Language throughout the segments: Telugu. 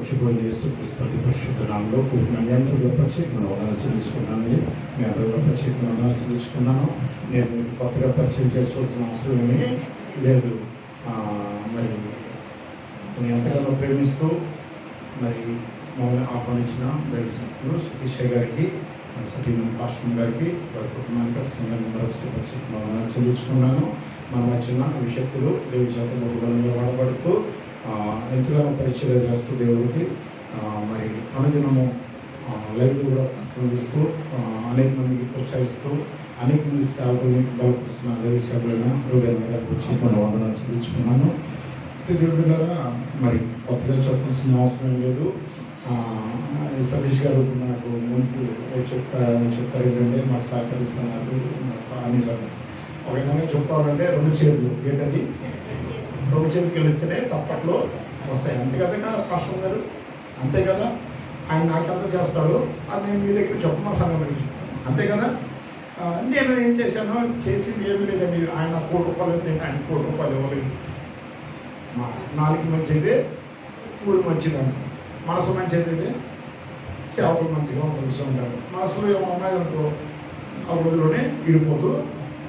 వచ్చిపోయిన యేసుక్రీస్తు పరిశుద్ధ నామములో కూడిన మీ అందరిలో ప్రత్యేకమైన వందనాలు చెల్లించుకున్నాను. మీ అందరిలో ప్రత్యేకమైన వందనాలు చెల్లించుకున్నాను. నేను మీకు కొత్తగా పరిచయం చేసుకోవాల్సిన అవసరం ఏమీ లేదు. మరి మీ ఎంతగానో ప్రేమిస్తూ మరి మమ్మల్ని ఆహ్వానించిన దైవసేవకులు సతీష్ గారికి, సతీమణి పాస్టర్ గారికి, వారి కుటుంబానికి సంఘాన్ని మరొకసారి ప్రత్యేకమైన వందనాలు చెల్లించుకున్నాను. మన మధ్యన అభిషక్తులు దేవుడి చేత బహుబలంగా వాడబడుతూ ఎంతగానో పరిచయం చేస్తూ దేవుడికి మరి అనుదినము లైవ్ కూడా కనిపిస్తూ అనేక మందికి ప్రోత్సహిస్తూ అనేక మంది సేవకుల్ని బలపరుస్తున్న దేవుడి సేవలైన రూపాయల గారికి వచ్చి మన వందనాలు చెల్లించుకున్నాను. దేవుడి ద్వారా మరి కొత్తగా చెప్పాల్సిన అవసరం లేదు. సతీష్ గారు నాకు ముందు చెప్పారు ఏంటంటే మాకు సహకరిస్తున్నారు అని ఒక విధంగా చెప్పాలంటే రెండు చేతులు ఏంటది రెండు చేతికి వెళితేనే తప్పట్లో వస్తాయి. అంతే కదా పాస్టర్ గారు, అంతే కదా. ఆయన నాకెంత చేస్తాడు అది నేను మీ దగ్గర చెప్పమా సంఘం దగ్గర చెప్తాను, అంతే కదా. నేను ఏం చేశానో చేసింది ఏమీ లేదండి. ఆయన ₹1,00,00,000 నేను ఆయన ₹1,00,00,000 ఇవ్వలేదు. నాలుగు మంచిదే, ఊరు మంచిదండి, మనసు మంచిదే, సేవకులు మంచిగా కలిసి ఉంటారు. మనసులో ఏమో ఉన్నాయనుకో ఆ రోజులోనే విడిపోతూ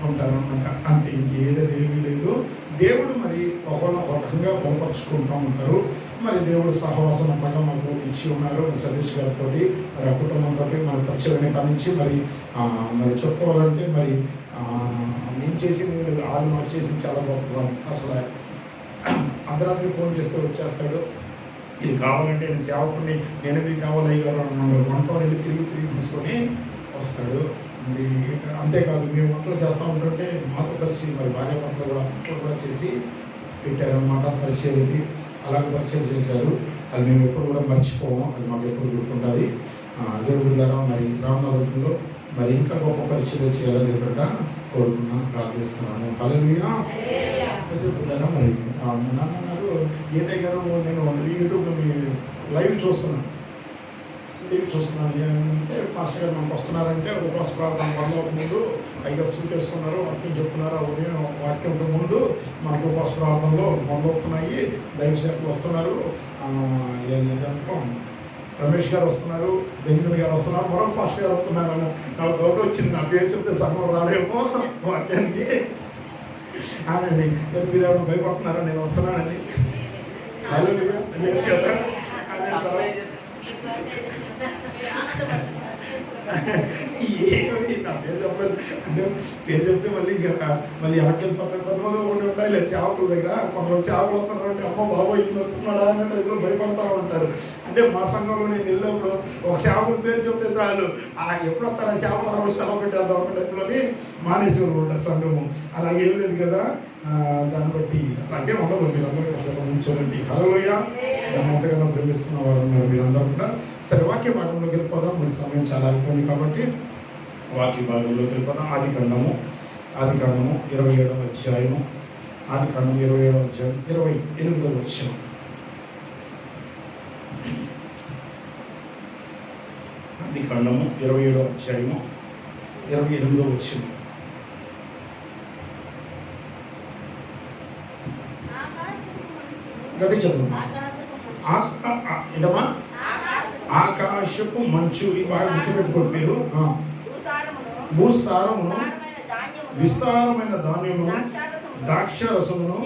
ఉంటారు అనమాట. అంతే, ఇంకేదేమీ లేదు. దేవుడు మరి ఒక రకంగా బలపరుచుకుంటూ ఉంటారు. మరి దేవుడు సహవాసం అట్లాగా మాకు ఇచ్చి ఉన్నారు. సతీష్ గారితో మరి ఆ కుటుంబంతో మన పరిచయం కానించి మరి చెప్పుకోవాలంటే మరి మేము చేసింది వాళ్ళు మాకు చేసి చాలా గొప్ప. అసలు అర్ధరాత్రి ఫోన్ చేస్తే వచ్చేస్తాడు, ఇది కావాలంటే నేను సేవకుని నేను ఇది కావాలి అయ్యారు అన్నాడు. వంట వెళ్ళి తిరిగి తీసుకొని వస్తాడు. మరి అంతేకాదు మేము వంటలు చేస్తూ ఉంటుంటే మాతో కలిసి మరి భార్య వంటలు కూడా వంటలు కూడా చేసి పెట్టారన్నమాట పరిచయకి. అలాగే పరిచయం చేశారు. అది మేము ఎప్పుడు కూడా మర్చిపోము, అది మాకు ఎప్పుడు గుర్తుండాలి. దేవుడి ద్వారా మరి రానున్న రోజుల్లో మరి ఇంకా గొప్ప పరిచయం చేయాలని కూడా కోరుకున్నాను, ప్రార్థిస్తున్నాను. హల్లెలూయా. దేవుడి ద్వారా మరి నాన్నగారు ఏదే గారు నేను యూట్యూబ్లో మీ లైవ్ చూస్తున్నాను అంటే పాస్టర్ గారు మనకు వస్తున్నారంటే ఉపవాస ప్రార్థన మొదలవుక ముందు పైగా సూట్ వేసుకున్నారు, వాక్యం చెప్తున్నారు. ఉదయం వాక్యం ముందు మనకు ఉపవాస ప్రార్థనలో మొదలవుతున్నాయి. దైవ సేవకులు వస్తున్నారు, ఏదంటే రమేష్ గారు వస్తున్నారు, బెంగళూరు గారు వస్తున్నారు, మరొక పాస్టర్ గారు వస్తున్నారు అని నాకు డౌట్ వచ్చింది. నా పేరు చెప్తే సంఘం రాలేమో వాక్యానికి అనండి. మీరు ఎవరు భయపడుతున్నారా నేను వస్తున్నానని? లేదు కదా. ఏమి నా పేరు చెప్పలేదు అంటే పేరు చెప్తే మళ్ళీ ఎవరికెళ్ళి కొంతమంది ఒకటి ఉంటాయి సేవకుల దగ్గర. కొంతమంది సేవకులు వస్తున్నారంటే అమ్మ బాబోయ్ ఈయన వస్తున్నాడా అన్నట్టు ఎదురు భయపడతా ఉంటారు. అంటే మా సంఘంలో నేను వెళ్ళినప్పుడు ఒక సేవకుల పేరు చెప్తే చాలు ఎప్పుడు వస్తారా సేవకులు సెలవు పెట్టేద్దాం అన్నట్టులోని మానేసి ఉంటారు సంఘము. అలాగే ఏం లేదు కదా. దాన్ని బట్టి అలాగే ఉండదు. మీరందరూ సెలవు చూడండి. హల్లెలూయా. దాన్ని ఎంతగానో ప్రేమిస్తున్న వారు ఉన్నారు మీరందరూ కూడా. సరే, వాక్య భాగంలోకి వెళ్ళిపోదాం. మనకి సమయం చాలా అయిపోయింది కాబట్టి వాక్య భాగంలోకి వెళ్ళిపోదాం. ఆదికాండము 27వ అధ్యాయము. ఆదికాండం 27వ అధ్యాయం 28వ వచనం. ఆదికాండము 27వ అధ్యాయము 28వ వచనం. గట్టి చదువు. ఏంటమ్మా? ఆకాశపు మంచు. ఈ బాగా గుర్తుపెట్టుకోండి మీరు. భూసారమును, విస్తారమైన ధాన్యమును, ద్రాక్షరసమును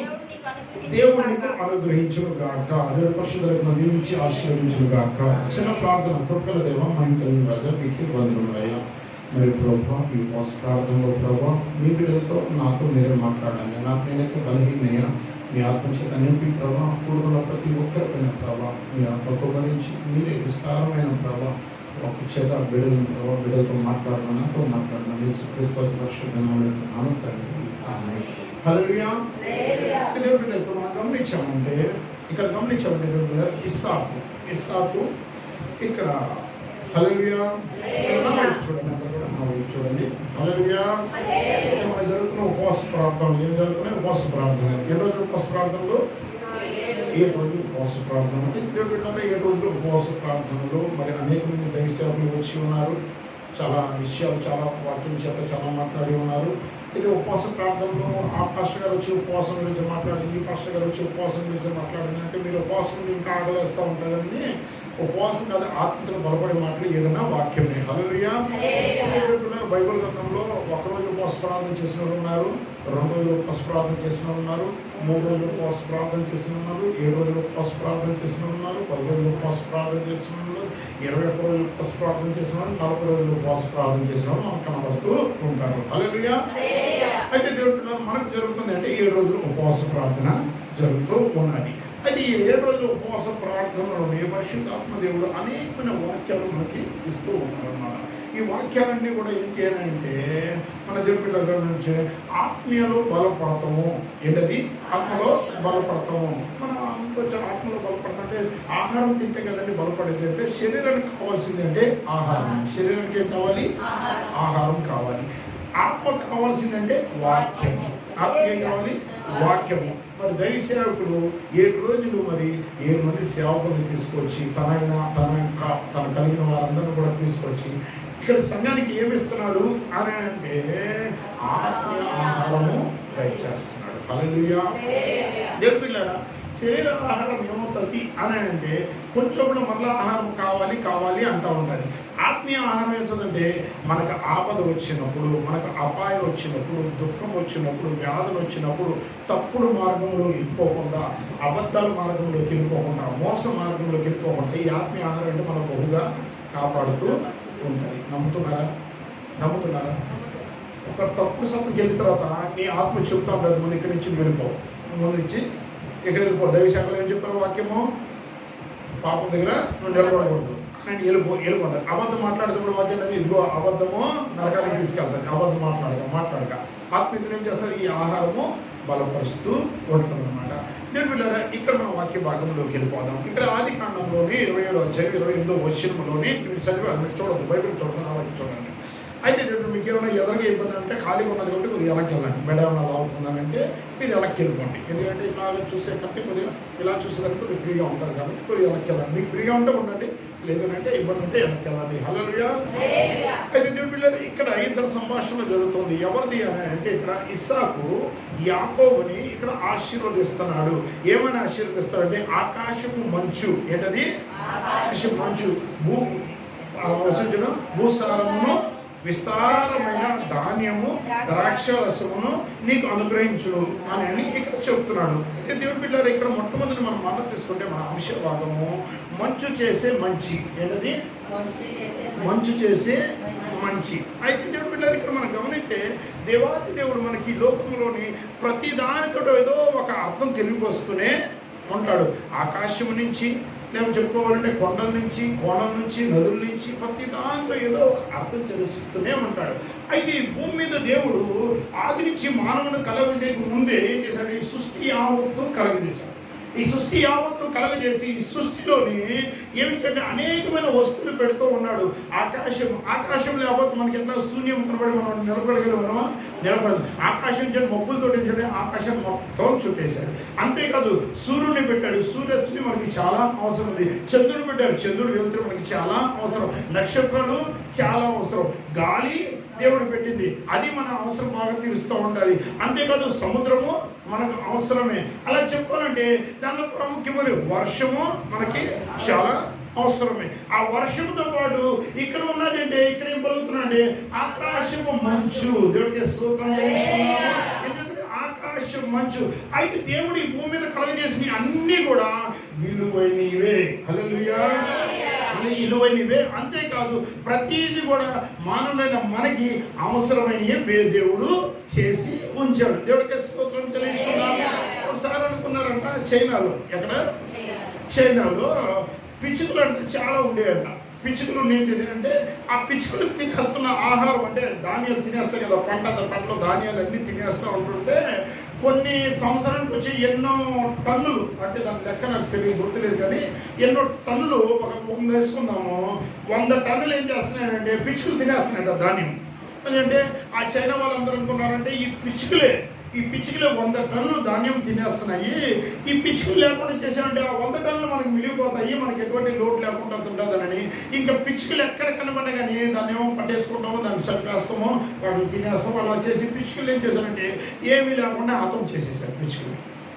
దేవుడు నీకు అనుగ్రహించును గాక. దేవుడు పరిశుద్ధులకు దీవించి ఆశీర్వదించును గాక. చిన్న ప్రార్థన. కృపగల దేవా, మా ఇంటి రాజా, మీకు వందనములయ్యా. మరి ప్రభా, ఈ ఉపవాస ప్రార్థనలో ప్రభా మీ బిడ్డలతో నాతో మీరే మాట్లాడండి. నాకు నేనైతే బలహీనయ్యా. మీ ఆత్మచేత నింపి ప్రభా కూడుకున్న ప్రతి ఒక్కరిపైన ప్రభా మీ ఆత్మకు భరించి మీరే విస్తారమైన ప్రభా ఒక చేత బిడ్డలను ప్రభా బిడ్డలతో మాట్లాడడం, నాతో మాట్లాడడం యేసుక్రీస్తు పరిశుద్ధనామములో హల్లెలూయా. దేవుడు ఇప్పుడు మనం గమనించామంటే దేవుడు ఇస్సాకు ఇక్కడ హల్లెలూయా. చూడండి, అందరూ కూడా నా వైపు చూడండి. హల్లెలూయా. మనకు జరుగుతున్న ఉపవాస ప్రార్థనలు ఏం జరుగుతున్నాయి? ఉపవాస ప్రార్థనలు. ఎన్ని రోజులు ఉపవాస ప్రార్థనలు? 7 రోజులు ఉపవాస ప్రార్థనలు. 7 రోజులు ఉపవాస ప్రార్థనలు. మరి అనేక మంది దైవ సేవకులు వచ్చి ఉన్నారు. చాలా విషయాలు, చాలా వాక్యం చేత చాలా మాట్లాడి ఉన్నారు. ఇది ఉపవాస ప్రార్థనలో ఆ పాస్టర్ గారు వచ్చి ఉపవాసం గురించి మాట్లాడింది, ఈ పాస్టర్ గారు వచ్చి ఉపవాసం గురించి మాట్లాడింది అంటే మీరు ఉపవాసం ఇంకా ఆగలేస్తూ ఉంటుందని. ఉపవాసం కాదు, ఆత్మలో బలపడే మాటలు ఏదైనా వాక్యమే. హల్లెలూయా. బైబిల్ గ్రంథంలో ఒకరోజు ఉపవాస ప్రార్థన చేసిన వాళ్ళు ఉన్నారు, 2 రోజులు ఉపవాస ప్రార్థన చేసిన వాళ్ళు ఉన్నారు, 3 రోజులు ఉపవాస ప్రార్థన చేసిన ఉన్నారు, 7 రోజులు ఉపవాస ప్రార్థన చేసిన ఉన్నారు, 10 రోజులు ఉపవాస ప్రార్థన చేసిన ఉన్నారు, 21 రోజులు ఉపవాస ప్రార్థన చేసిన వాళ్ళు, 40 రోజులు ఉపవాస ప్రార్థన చేసిన వాళ్ళు మనకు కనబడుతూ ఉంటారు. హల్లెలూయా. అయితే దేవుడు మనకు జరుగుతుంది అంటే 7 రోజులు ఉపవాస ప్రార్థన జరుగుతూ ఉన్నది. అయితే ఈ 7 రోజుల ఉపవాస ప్రార్థనలోనే పరిశుద్ధాత్మ దేవుడు అనేకమైన వాక్యాలు మనకి ఇస్తూ ఉన్నారు అన్నమాట. ఈ వాక్యాలన్నీ కూడా ఏంటి అని అంటే మన దేవుడి దగ్గర నుంచి ఆత్మీయలో బలపడతాము. ఏంటది? ఆత్మలో బలపడతాము. మన కొంచెం ఆత్మలో బలపడతామంటే ఆహారం తింటే కదండి బలపడేది. అంటే శరీరానికి కావాల్సింది అంటే ఆహారం. శరీరానికి ఏం కావాలి? ఆహారం కావాలి. ఆత్మ కావాల్సిందంటే వాక్యము. ఆత్మ ఏం కావాలి? వాక్యము. మరి దైవ సేవకుడు 7 రోజులు మరి 7 మంది సేవకులను తీసుకొచ్చి తన కలిగిన వారందరూ కూడా తీసుకొచ్చి ఇక్కడ సంఘానికి ఏమిస్తున్నాడు అని అంటే ఆత్మీయ ఆహారము దయచేస్తున్నాడు. హల్లెలూయా. దేవుని పిల్లరా, శరీర ఆహారం ఏమవుతుంది అని అంటే కొంచెం కూడా మళ్ళీ ఆహారం కావాలి అంటూ ఉంటుంది. ఆత్మీయ ఆహారం ఏంటంటే మనకు ఆపద వచ్చినప్పుడు, మనకు అపాయం వచ్చినప్పుడు, దుఃఖం వచ్చినప్పుడు, వ్యాధులు వచ్చినప్పుడు తప్పుడు మార్గంలో వెళ్ళిపోకుండా, అబద్ధాల మార్గంలోకి వెళ్ళిపోకుండా, మోస మార్గంలోకి వెళ్ళిపోకుండా ఈ ఆత్మీయ ఆహారం అంటే మనం బహుగా కాపాడుతూ ఉంటుంది. నమ్ముతున్నారా? ఒక తప్పుడు సత్తుకి వెళ్ళిన తర్వాత నీ ఆత్మ చెప్తాం కదా, ముందు ఇక్కడి నుంచి వెళ్ళిపో, ముందు నుంచి ఇక్కడ వెళ్ళిపో. దైవశాఖలో ఏం చెప్పారు వాక్యము? పాపం దగ్గర నువ్వు నిలబడకూడదు అని వెళ్ళిపోతారు. అబద్ధం మాట్లాడుతున్నప్పుడు వాక్యం అనేది ఇదిగో అబద్ధము నరకానికి తీసుకెళ్తుంది. అబద్ధం మాట్లాడక ఆత్మీయతను ఏం చేస్తారు? ఈ ఆహారము బలపరుస్తూ ఉంటుంది అనమాట. నేను పిల్లరా, ఇక్కడ మనం వాక్య భాగంలోకి వెళ్ళిపోదాం. ఇక్కడ ఆది కాండంలోని 27వ అధ్యాయం 28వ వచనంలోని మీరు చదివి చూడద్దు, బైబిల్ చూడండి, ఆ వాక్యం చూడండి. అయితే ఇప్పుడు మీకు ఏమైనా ఎలాగే ఇబ్బంది అంటే ఖాళీగా ఉన్నది కాబట్టి కొద్దిగా వెనక్కి వెళ్ళండి. మెడ ఏమైనా లాగుతుందనంటే మీరు వెనక్కి వెళ్ళిపోండి. ఎందుకంటే ఇలా చూసే కంటే కొద్దిగా ఇలా చూసేదానికి కొద్దిగా ఫ్రీగా ఉంటుంది కాబట్టి కొద్దిగా వెనక్కి వెళ్ళండి. మీకు ఫ్రీగా ఉంటే ఉండండి, లేదంటే ఇబ్బంది ఉంటే వెనక్కి వెళ్ళండి. హల్లెలూయా. అయితే దేవుని పిల్లలు, ఇక్కడ 2 సంభాషణ జరుగుతుంది. ఎవరిది అని అంటే ఇక్కడ ఇస్సాకు యాకోబుని ఇక్కడ ఆశీర్వదిస్తున్నాడు. ఏమని ఆశీర్వదిస్తాడంటే ఆకాశము మంచు. ఏంటది? ఆకాశం మంచు. భూసారమును విస్తారమైన ధాన్యము ద్రాక్షరసమును నీకు అనుగ్రహించును అని ఇక్కడ చెప్తున్నాడు. అయితే దేవుని బిడ్డలారా, ఇక్కడ మొట్టమొదటి మనం మాట తీసుకుంటే మన అంశ భాగము మంచు చేసే మంచి. ఏంటది? మంచు చేసే మంచి. అయితే దేవుని బిడ్డలారా, ఇక్కడ మనం గమనిస్తే దేవాది దేవుడు మనకి లోకంలోని ప్రతి దానితో ఏదో ఒక అర్థం తెలియకొస్తూనే ఉంటాడు. ఆకాశం నుంచి నేను చెప్పుకోవాలంటే కొండల నుంచి, కోణం నుంచి, నదుల నుంచి ప్రతి దాంతో ఏదో ఒక అర్థం చర్చిస్తూనే ఉంటాడు. అయితే ఈ భూమి మీద దేవుడు ఆది నుంచి మానవుని కలగజేయక ముందే ఏం చేశాడు? ఈ సృష్టి యావత్తు కలగజేశాడు. ఈ సృష్టి యావత్తు కలగజేసి ఈ సృష్టిలోని ఏమిటంటే అనేకమైన వస్తువులు పెడుతూ ఉన్నాడు. ఆకాశం లేకపోతే మనకి ఎట్లా శూన్యం కనబడి మనం నిలబడగలమా? నిలబడదు. ఆకాశం చేసి మబ్బులతో ఆకాశం మొత్తం చుట్టేశాడు. అంతేకాదు సూర్యుడిని పెట్టాడు. సూర్యరశ్మి మనకి చాలా అవసరం ఉంది. చంద్రుడు పెట్టాడు. చంద్రుడు వెళ్తే మనకి చాలా అవసరం. నక్షత్రాలు చాలా అవసరం. గాలి దేవుడు పెట్టింది, అది మన అవసరం బాగా తీరుస్తూ ఉండాలి. అంతేకాదు సముద్రము మనకు అవసరమే. అలా చెప్పాలంటే దానిలో ప్రాముఖ్యమైన వర్షము మనకి చాలా అవసరమే. ఆ వర్షంతో పాటు ఇక్కడ ఉన్నది అంటే ఇక్కడ ఏం పలుకుతున్నాంటే ఆకాశము మంచు. దేవుడికి స్తోత్రం చేస్తున్నాము. ఎందుకంటే ఆకాశం మంచు. అయితే దేవుడు ఈ భూమి మీద కలగజేసిన అన్ని కూడా విలువైనవే. హల్లెలూయా. విలువైనవే. అంతేకాదు ప్రతిదీ కూడా మానవులైన మనకి అవసరమైనవే దేవుడు చేసి ఉంచాడు. దేవుడికి స్తోత్రం తెలియజేస్తున్నాము. ఒకసారి అనుకున్నారంట చైనాలో, ఎక్కడ? చైనాలో పిచ్చుకలు అంటే చాలా ఉండేయంట. పిచ్చుకలు ఏం చేశారంటే ఆ పిచ్చుకలు తినేస్తున్న ఆహారం అంటే ధాన్యాలు తినేస్తాయి కదా, పంటలో ధాన్యాలు అన్నీ తినేస్తూ ఉంటుంటే కొన్ని సంవత్సరానికి వచ్చి ఎన్నో టన్నులు, అంటే దాని లెక్క నాకు గుర్తులేదు కానీ ఎన్నో టన్నులు, ఒక వేసుకుందాము 100 టన్నులు ఏం చేస్తున్నాయంటే పిచ్చుకలు తినేస్తున్నాయంట ధాన్యం. ఎందుకంటే ఆ చైనా వాళ్ళందరూ అనుకున్నారంటే ఈ పిచ్చుకలే ఈ పిచ్చుకలు 100 టన్నులు ధాన్యం తినేస్తున్నాయి, ఈ పిచ్చుకలు లేకుండా చేసామంటే ఆ 100 టన్నులు మనకు మిగిలిపోతాయి, మనకి ఎటువంటి లోటు లేకుండా ఉంటుందని ఇంకా పిచ్చుకలు ఎక్కడ కనబడే కానీ దాన్ని ఏమో పట్టేసుకుంటామో, దాన్ని చంపేస్తామో, వాటిని తినేస్తామో. అలా చేసి పిచ్చుకలు ఏం చేశారంటే ఏమీ లేకుండా హతం చేసేసారు.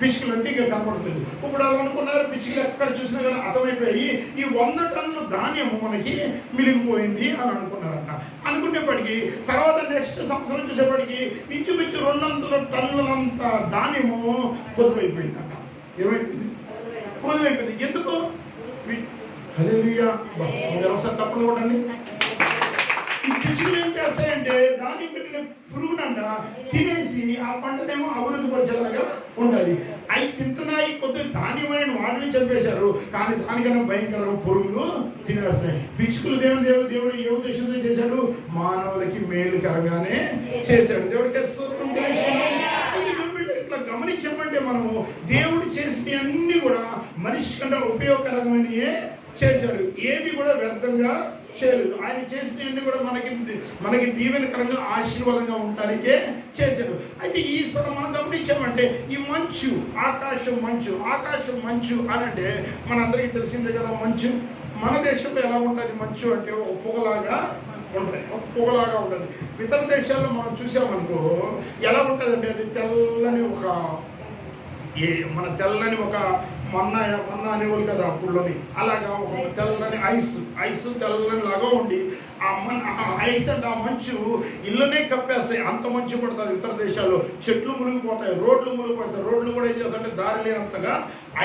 పిచ్చుకలు అంటే ఇక కనపడుతుంది. ఇప్పుడు అలా అనుకున్నారు, పిచ్చుకలు ఎక్కడ చూసినా కానీ అర్థమైపోయి ఈ 100 టన్నుల ధాన్యము మనకి మిగిలిపోయింది అని అనుకున్నారంట. అనుకునేప్పటికీ తర్వాత నెక్స్ట్ సంవత్సరం చూసేప్పటికి ఇంచుమించు 200 టన్నులంత ధాన్యము కొద్దువైపోయిందంట. ఏమైపోయింది? కొద్దువైపోయింది. ఎందుకు? హల్లెలూయా. ఒకసారి తప్పలు కొట్టండి. ఈ పిచ్చుకలు ఏం చేస్తాయంటే ధాన్యం పెట్టిన పురుగునంట తినేసి ఆ పంటనేమో అభివృద్ధి పరిచేలాగా ఉండాలి. అవి తింటున్నాయి, కొద్ది ధాన్యమైన వాటిని చంపేశారు, కానీ దానికన్నా భయంకరమైన పురుగులు తినేస్తాయి. పిచ్చుకలు దేవుడు ఏ ఉద్దేశంతో చేశాడు? మానవులకి మేలుకరంగానే చేశాడు. దేవుడికి స్తోత్రం తెలుసుకున్నాం. ఇట్లా గమనించమంటే మనము దేవుడు చేసిన అన్ని కూడా మనిషి కంటే ఉపయోగకరమైనయే చేశాడు, ఏది కూడా వ్యర్థంగా చేయలేదు. ఆయన చేసినవన్నీ కూడా మనకి దీవెనకరంగా ఆశీర్వాదంగా ఉండడానికే చేశాడు. అయితే ఈ మనం గమనించామంటే ఈ మంచు, ఆకాశం మంచు అని అంటే మనందరికీ తెలిసిందే కదా. మంచు మన దేశంలో ఎలా ఉంటుంది? మంచు అంటే ఒక పొగలాగా ఉంటుంది. ఇతర దేశాల్లో మనం చూసామనుకో ఎలా ఉంటుంది అంటే అది తెల్లని ఒక మన్నా అనేవాళ్ళు కదా అప్పుడులోని, అలాగా ఒక తెల్లని ఐస్ తెల్లని లాగా ఉండి ఆ ఐస్ అంటే ఆ మంచు ఇళ్ళనే కప్పేస్తాయి, అంత మంచు పడుతుంది. ఇతర దేశాల్లో చెట్లు మునిగిపోతాయి, రోడ్లు మునిగిపోతాయి, రోడ్లు కూడా ఏం చేస్తాయంటే దారి లేనంతగా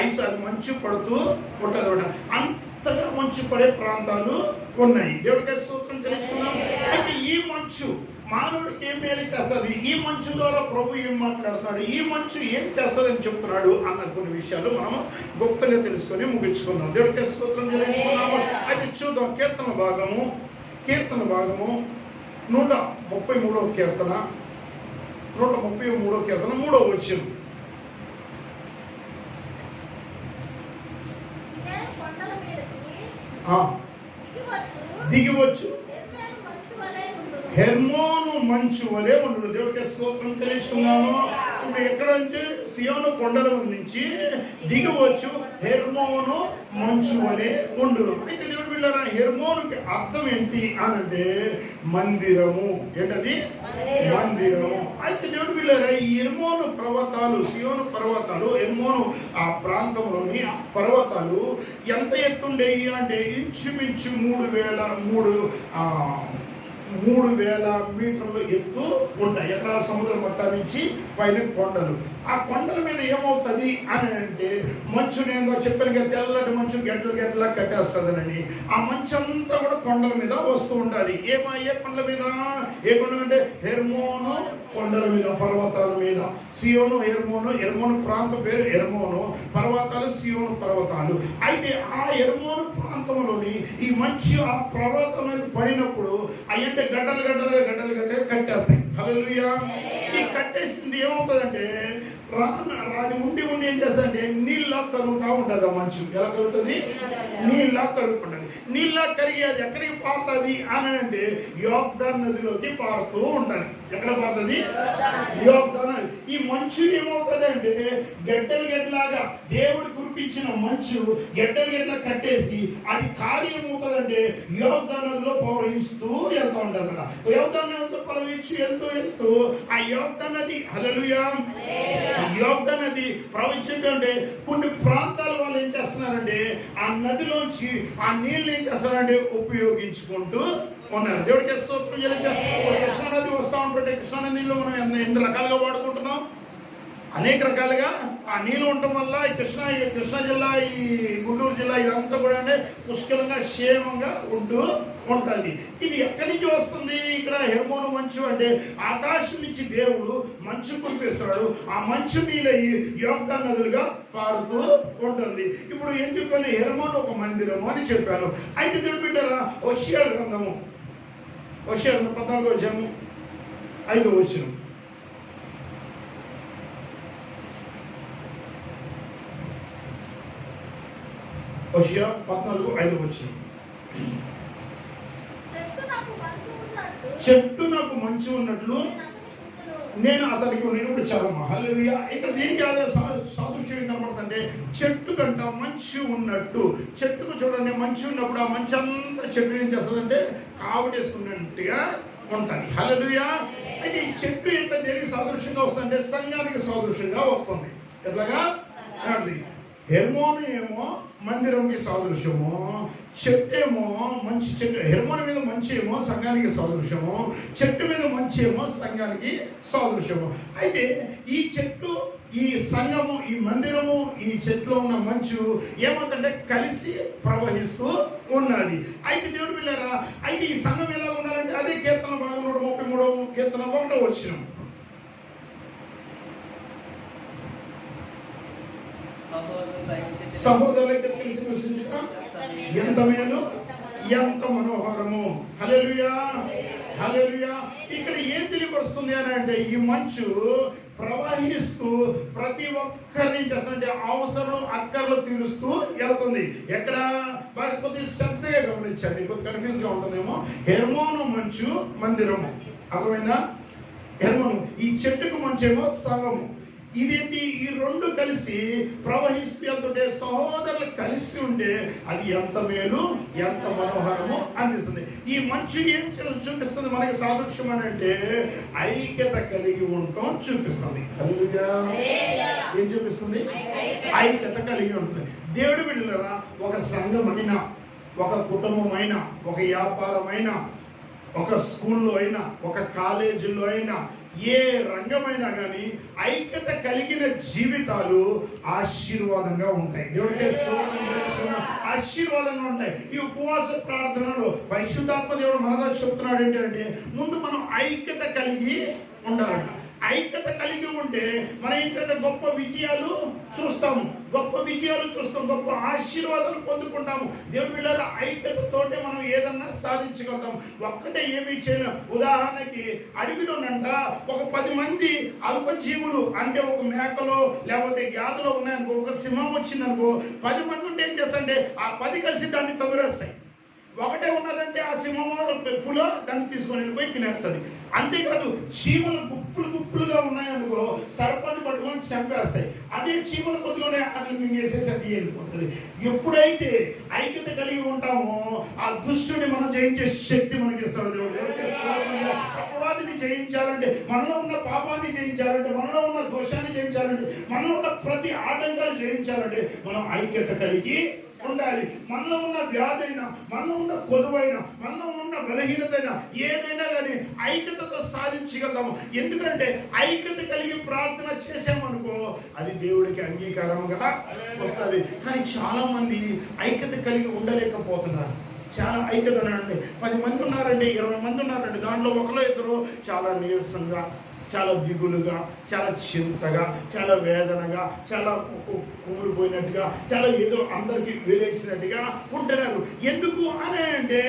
ఐస్ అది మంచు పడుతూ ఉంటుంది అన్నమాట. అంతగా మంచు పడే ప్రాంతాలు ఉన్నాయి. దేవుడికి స్తోత్రం తెలుసుకున్నాం. అయితే ఈ మంచు మానవుడికి ఏం మేలు చేస్తుంది? ఈ మంచు ద్వారా ప్రభు ఏం మాట్లాడుతున్నాడు, ఈ మంచు ఏం చేస్తుంది అని చెప్తున్నాడు అన్న కొన్ని విషయాలు మనం గుప్తంగా తెలుసుకొని ముగించుకున్నాం. దేవుడికి స్తోత్రం తెలుసుకున్నాము. అయితే చూద్దాం. కీర్తన భాగము 133వ కీర్తన 3వ వచనం. దిగివచ్చు హెర్మోను మంచు వలె ఉండు. దేవుడికి స్తోత్రం తెలుసుకున్నాము. ఇప్పుడు ఎక్కడంటే సియోను కొండల నుంచి దిగవచ్చు హెర్మోను మంచు వలె ఉండు. అయితే దేవుడు వీళ్ళరా హెర్మోనుకి అర్థం ఏంటి అనంటే మందిరము. ఏంటది? మందిరము. అయితే దేవుడు వీళ్ళరా ఈ హెర్మోను పర్వతాలు, సియోను పర్వతాలు, హెర్మోను ఆ ప్రాంతంలోని ఆ పర్వతాలు ఎంత ఎత్తుండేవి అంటే ఇంచుమించు 3000 మీటర్లు ఎత్తు ఉంటాయి. ఎక్కడ? సముద్ర మట్టం నుంచి పైన కొండలు. ఆ కొండల మీద ఏమవుతుంది అని అంటే మంచు, నేను చెప్పాను కదా తెల్లటి మంచు గడ్డలా కట్టేస్తుందని. ఆ మంచు అంతా కూడా కొండల మీద వస్తూ ఉంటుంది. ఏ కొండల మీద? ఏ కొండలు అంటే హెర్మోను కొండల మీద, పర్వతాల మీద. సియోను హెర్మోను ప్రాంతం పేరు హెర్మోను, పర్వతాలు సియోను పర్వతాలు. అయితే ఆ హెర్మోను ప్రాంతంలోని ఈ మంచు ఆ పర్వతం మీద పడినప్పుడు అయ్యంటే గడ్డలు కట్టేస్తాయి. హల్లెలూయా. ఈ కట్టేసింది ఏమవుతుందంటే అది ఉండి ఏం చేస్తుందంటే నీళ్ళ కరుగుతూ ఉంటుంది. ఆ మంచు ఎలా కరుగుతుంది? నీళ్ళ కరుగుతుంటుంది. నీళ్ళ కరిగి అది ఎక్కడికి పారుతుంది అని అంటే యోర్దాను నదిలోకి పారుతూ ఉంటుంది. ఎక్కడ పారుతుంది? యోర్దాను నది. ఈ మంచు ఏమవుతుంది అంటే గడ్డలాగా దేవుడు కురిపించిన మంచు గడ్డలు కట్టేసి అది కార్యమవుతుందంటే యోర్దాను నదిలో ప్రవహిస్తూ వెళ్తూ ఉంటుంది. యోర్దాను నదిలో వెళ్తూ ఆ యోర్దాను నది, హల్లెలూయా, యోర్దాను నది ప్రవహించుంటే కొన్ని ప్రాంతాల వాళ్ళు ఏం చేస్తున్నారంటే ఆ నదిలోంచి ఆ నీళ్ళు ఏం చేస్తారంటే ఉపయోగించుకుంటూ ఉన్నారు. దేవుడికి స్తోత్రం చెల్లించాలి. కృష్ణానది వస్తూ ఉంటుంటే కృష్ణానదిలో మనం ఎన్ని రకాలుగా వాడుకుంటున్నాం? అనేక రకాలుగా ఆ నీళ్ళు ఉండటం వల్ల కృష్ణా జిల్లా, ఈ గుంటూరు జిల్లా ఇదంతా కూడా పుష్కలంగా క్షేమంగా ఉంటుంది. ఇది ఎక్కడి నుంచి వస్తుంది? ఇక్కడ హెర్మోను మంచు అంటే ఆకాశం నుంచి దేవుడు మంచు కురిపిస్తాడు. ఆ మంచు నీళ్ళ యోర్దాను నదులుగా పారుతూ ఉంటుంది. ఇప్పుడు ఎందుకు హెర్మోను ఒక మందిరము అని చెప్పాను. అయితే దేవుడు బిడ్డరా హోషేయ గ్రంథము 14వ అధ్యాయము 5వ వచనం. హోషేయ 14:5 వచనం. చెట్టు నాకు మంచు ఉన్నట్లు నేను అతనికి నేను కూడా చాలా హల్లెలూయా. ఇక్కడ దేనికి సాదృశ్యం కనబడుతుందంటే చెట్టు కంట మంచు ఉన్నట్టు. చెట్టుకు చూడండి మంచు ఉన్నప్పుడు ఆ మంచు అంతా చెట్టు ఏం చేస్తుందంటే కావడేసుకున్నట్టుగా ఉంటుంది. హల్లెలూయా. అయితే ఈ చెట్టు ఎంత దేనికి సాదృశ్యంగా వస్తుందంటే సంఘానికి సాదృశ్యంగా వస్తుంది. ఎట్లాగా అది హెర్మోను ఏమో మందిరంకి సాదృశ్యము, చెట్టు ఏమో మంచి చెట్టు, హెర్మోన్ మీద మంచి ఏమో సంఘానికి సాదృశ్యము, చెట్టు మీద మంచి ఏమో సంఘానికి సాదృశ్యము. అయితే ఈ చెట్టు, ఈ సంఘము, ఈ మందిరము, ఈ చెట్లో ఉన్న మంచు ఏమంటే కలిసి ప్రవహిస్తూ ఉన్నది. అయితే దేవుడు పిల్లరా, అయితే ఈ సంఘం ఎలా ఉండాలంటే అదే కీర్తన భాగం 133 కీర్తన 1వ వచనం. సహోదరులైతే కలిసి నివసించుట ఎంత మేలు, ఎంత మనోహరము. హల్లెలూయా, హల్లెలూయా. ఇక్కడ ఏం తెలియపరుస్తుంది అని అంటే ఈ మంచు ప్రవహిస్తూ ప్రతి ఒక్కరిని చేస్తుంటే అవసరం అక్కర్లు తీరుస్తూ వెళ్తుంది. ఎక్కడ బాగా కొద్దిగా శ్రద్ధగా గమనించండి, కొద్దిగా కన్ఫ్యూజ్ గా ఉంటుందేమో. హెర్మోను మంచు మందిరము, అర్థమైందా? హెర్మోను ఈ చెట్టుకు మంచేమో సంఘము. ఇదేంటి? ఈ రెండు కలిసి ప్రవహిస్తూ వెళ్తుంటే సహోదరులు కలిసి ఉంటే అది ఎంత మేలు, ఎంత మనోహరము అనిపిస్తుంది. ఈ మంచు ఏం చూపిస్తుంది మనకి సాదృశ్యం అని అంటే ఐక్యత కలిగి ఉండటం చూపిస్తుంది. ఏం చూపిస్తుంది? ఐక్యత కలిగి ఉంటుంది. దేవుడి బిడ్డలారా, ఒక సంఘమైన, ఒక కుటుంబమైన, ఒక వ్యాపారమైన, ఒక స్కూల్లో అయినా, ఒక కాలేజీలో అయినా, ఏ రంగమైనా కానీ ఐక్యత కలిగిన జీవితాలు ఆశీర్వాదంగా ఉంటాయి. దేవుడికి ఆశీర్వాదంగా ఉంటాయి. ఈ ఉపవాస ప్రార్థనలో పరిశుద్ధాత్మ దేవుడు మనతో చెప్తున్నాడు ఏంటంటే ముందు మనం ఐక్యత కలిగి ఉండాలంట. ఐక్యత కలిగి ఉంటే మనం ఏంటంటే గొప్ప విజయాలు చూస్తాము, గొప్ప విజయాలు చూస్తాం, గొప్ప ఆశీర్వాదాలు పొందుకుంటాము. దేవుడి పిల్లల ఐక్యతతోటే మనం ఏదన్నా సాధించగలుగుతాం. ఒక్కటే ఏమీ చేయను. ఉదాహరణకి అడవిలోనంట ఒక 10 మంది అల్పజీవులు అంటే ఒక మేకలో లేకపోతే గ్యాదలో ఉన్నాయనుకో, ఒక సింహం వచ్చిందనుకో, 10 మంది ఉంటే ఏం చేస్తారంటే ఆ 10 కలిసి దాన్ని తగులేస్తాయి. ఒకటే ఉన్నదంటే ఆ సింహము పెప్పులో దాన్ని తీసుకొని వెళ్ళిపోయి తినేస్తుంది. అంతేకాదు చీమలు గుప్పులుగా ఉన్నాయనుకో సర్పాన్ని పట్టుకొని చంపేస్తాయి. అదే చీమలు కొద్దిగానే అట్లా మింగేసేసి అది వెళ్ళిపోతుంది. ఎప్పుడైతే ఐక్యత కలిగి ఉంటామో ఆ దుష్టుని మనం జయించే శక్తి మనకి ఇస్తాడు దేవుడు. అపవాదిని జయించాలంటే, మనలో ఉన్న పాపాన్ని జయించాలంటే, మనలో ఉన్న దోషాన్ని జయించాలంటే, మనలో ఉన్న ప్రతి ఆటంకాలు జయించాలంటే మనం ఐక్యత కలిగి ఉండాలి. మనలో ఉన్న వ్యాధైనా, మనలో ఉన్న కొదువైనా, మనలో ఉన్న బలహీనతైనా ఏదైనా కానీ ఐక్యతతో సాధించగలుగుతాము. ఎందుకంటే ఐక్యత కలిగి ప్రార్థన చేసామనుకో అది దేవుడికి అంగీకారంగా వస్తుంది. కానీ చాలా మంది ఐక్యత కలిగి ఉండలేకపోతున్నారు. చాలా ఐక్యత ఉన్నారండి, 10 మంది ఉన్నారండి, 20 మంది ఉన్నారండి, దాంట్లో ఒకరో ఇద్దరు చాలా నీరసంగా, చాలా దిగులుగా, చాలా చింతగా, చాలా వేదనగా, చాలా కుమిలిపోయినట్టుగా, చాలా ఏదో అందరికి వేలేసినట్టుగా ఉంటున్నారు. ఎందుకు అని అంటే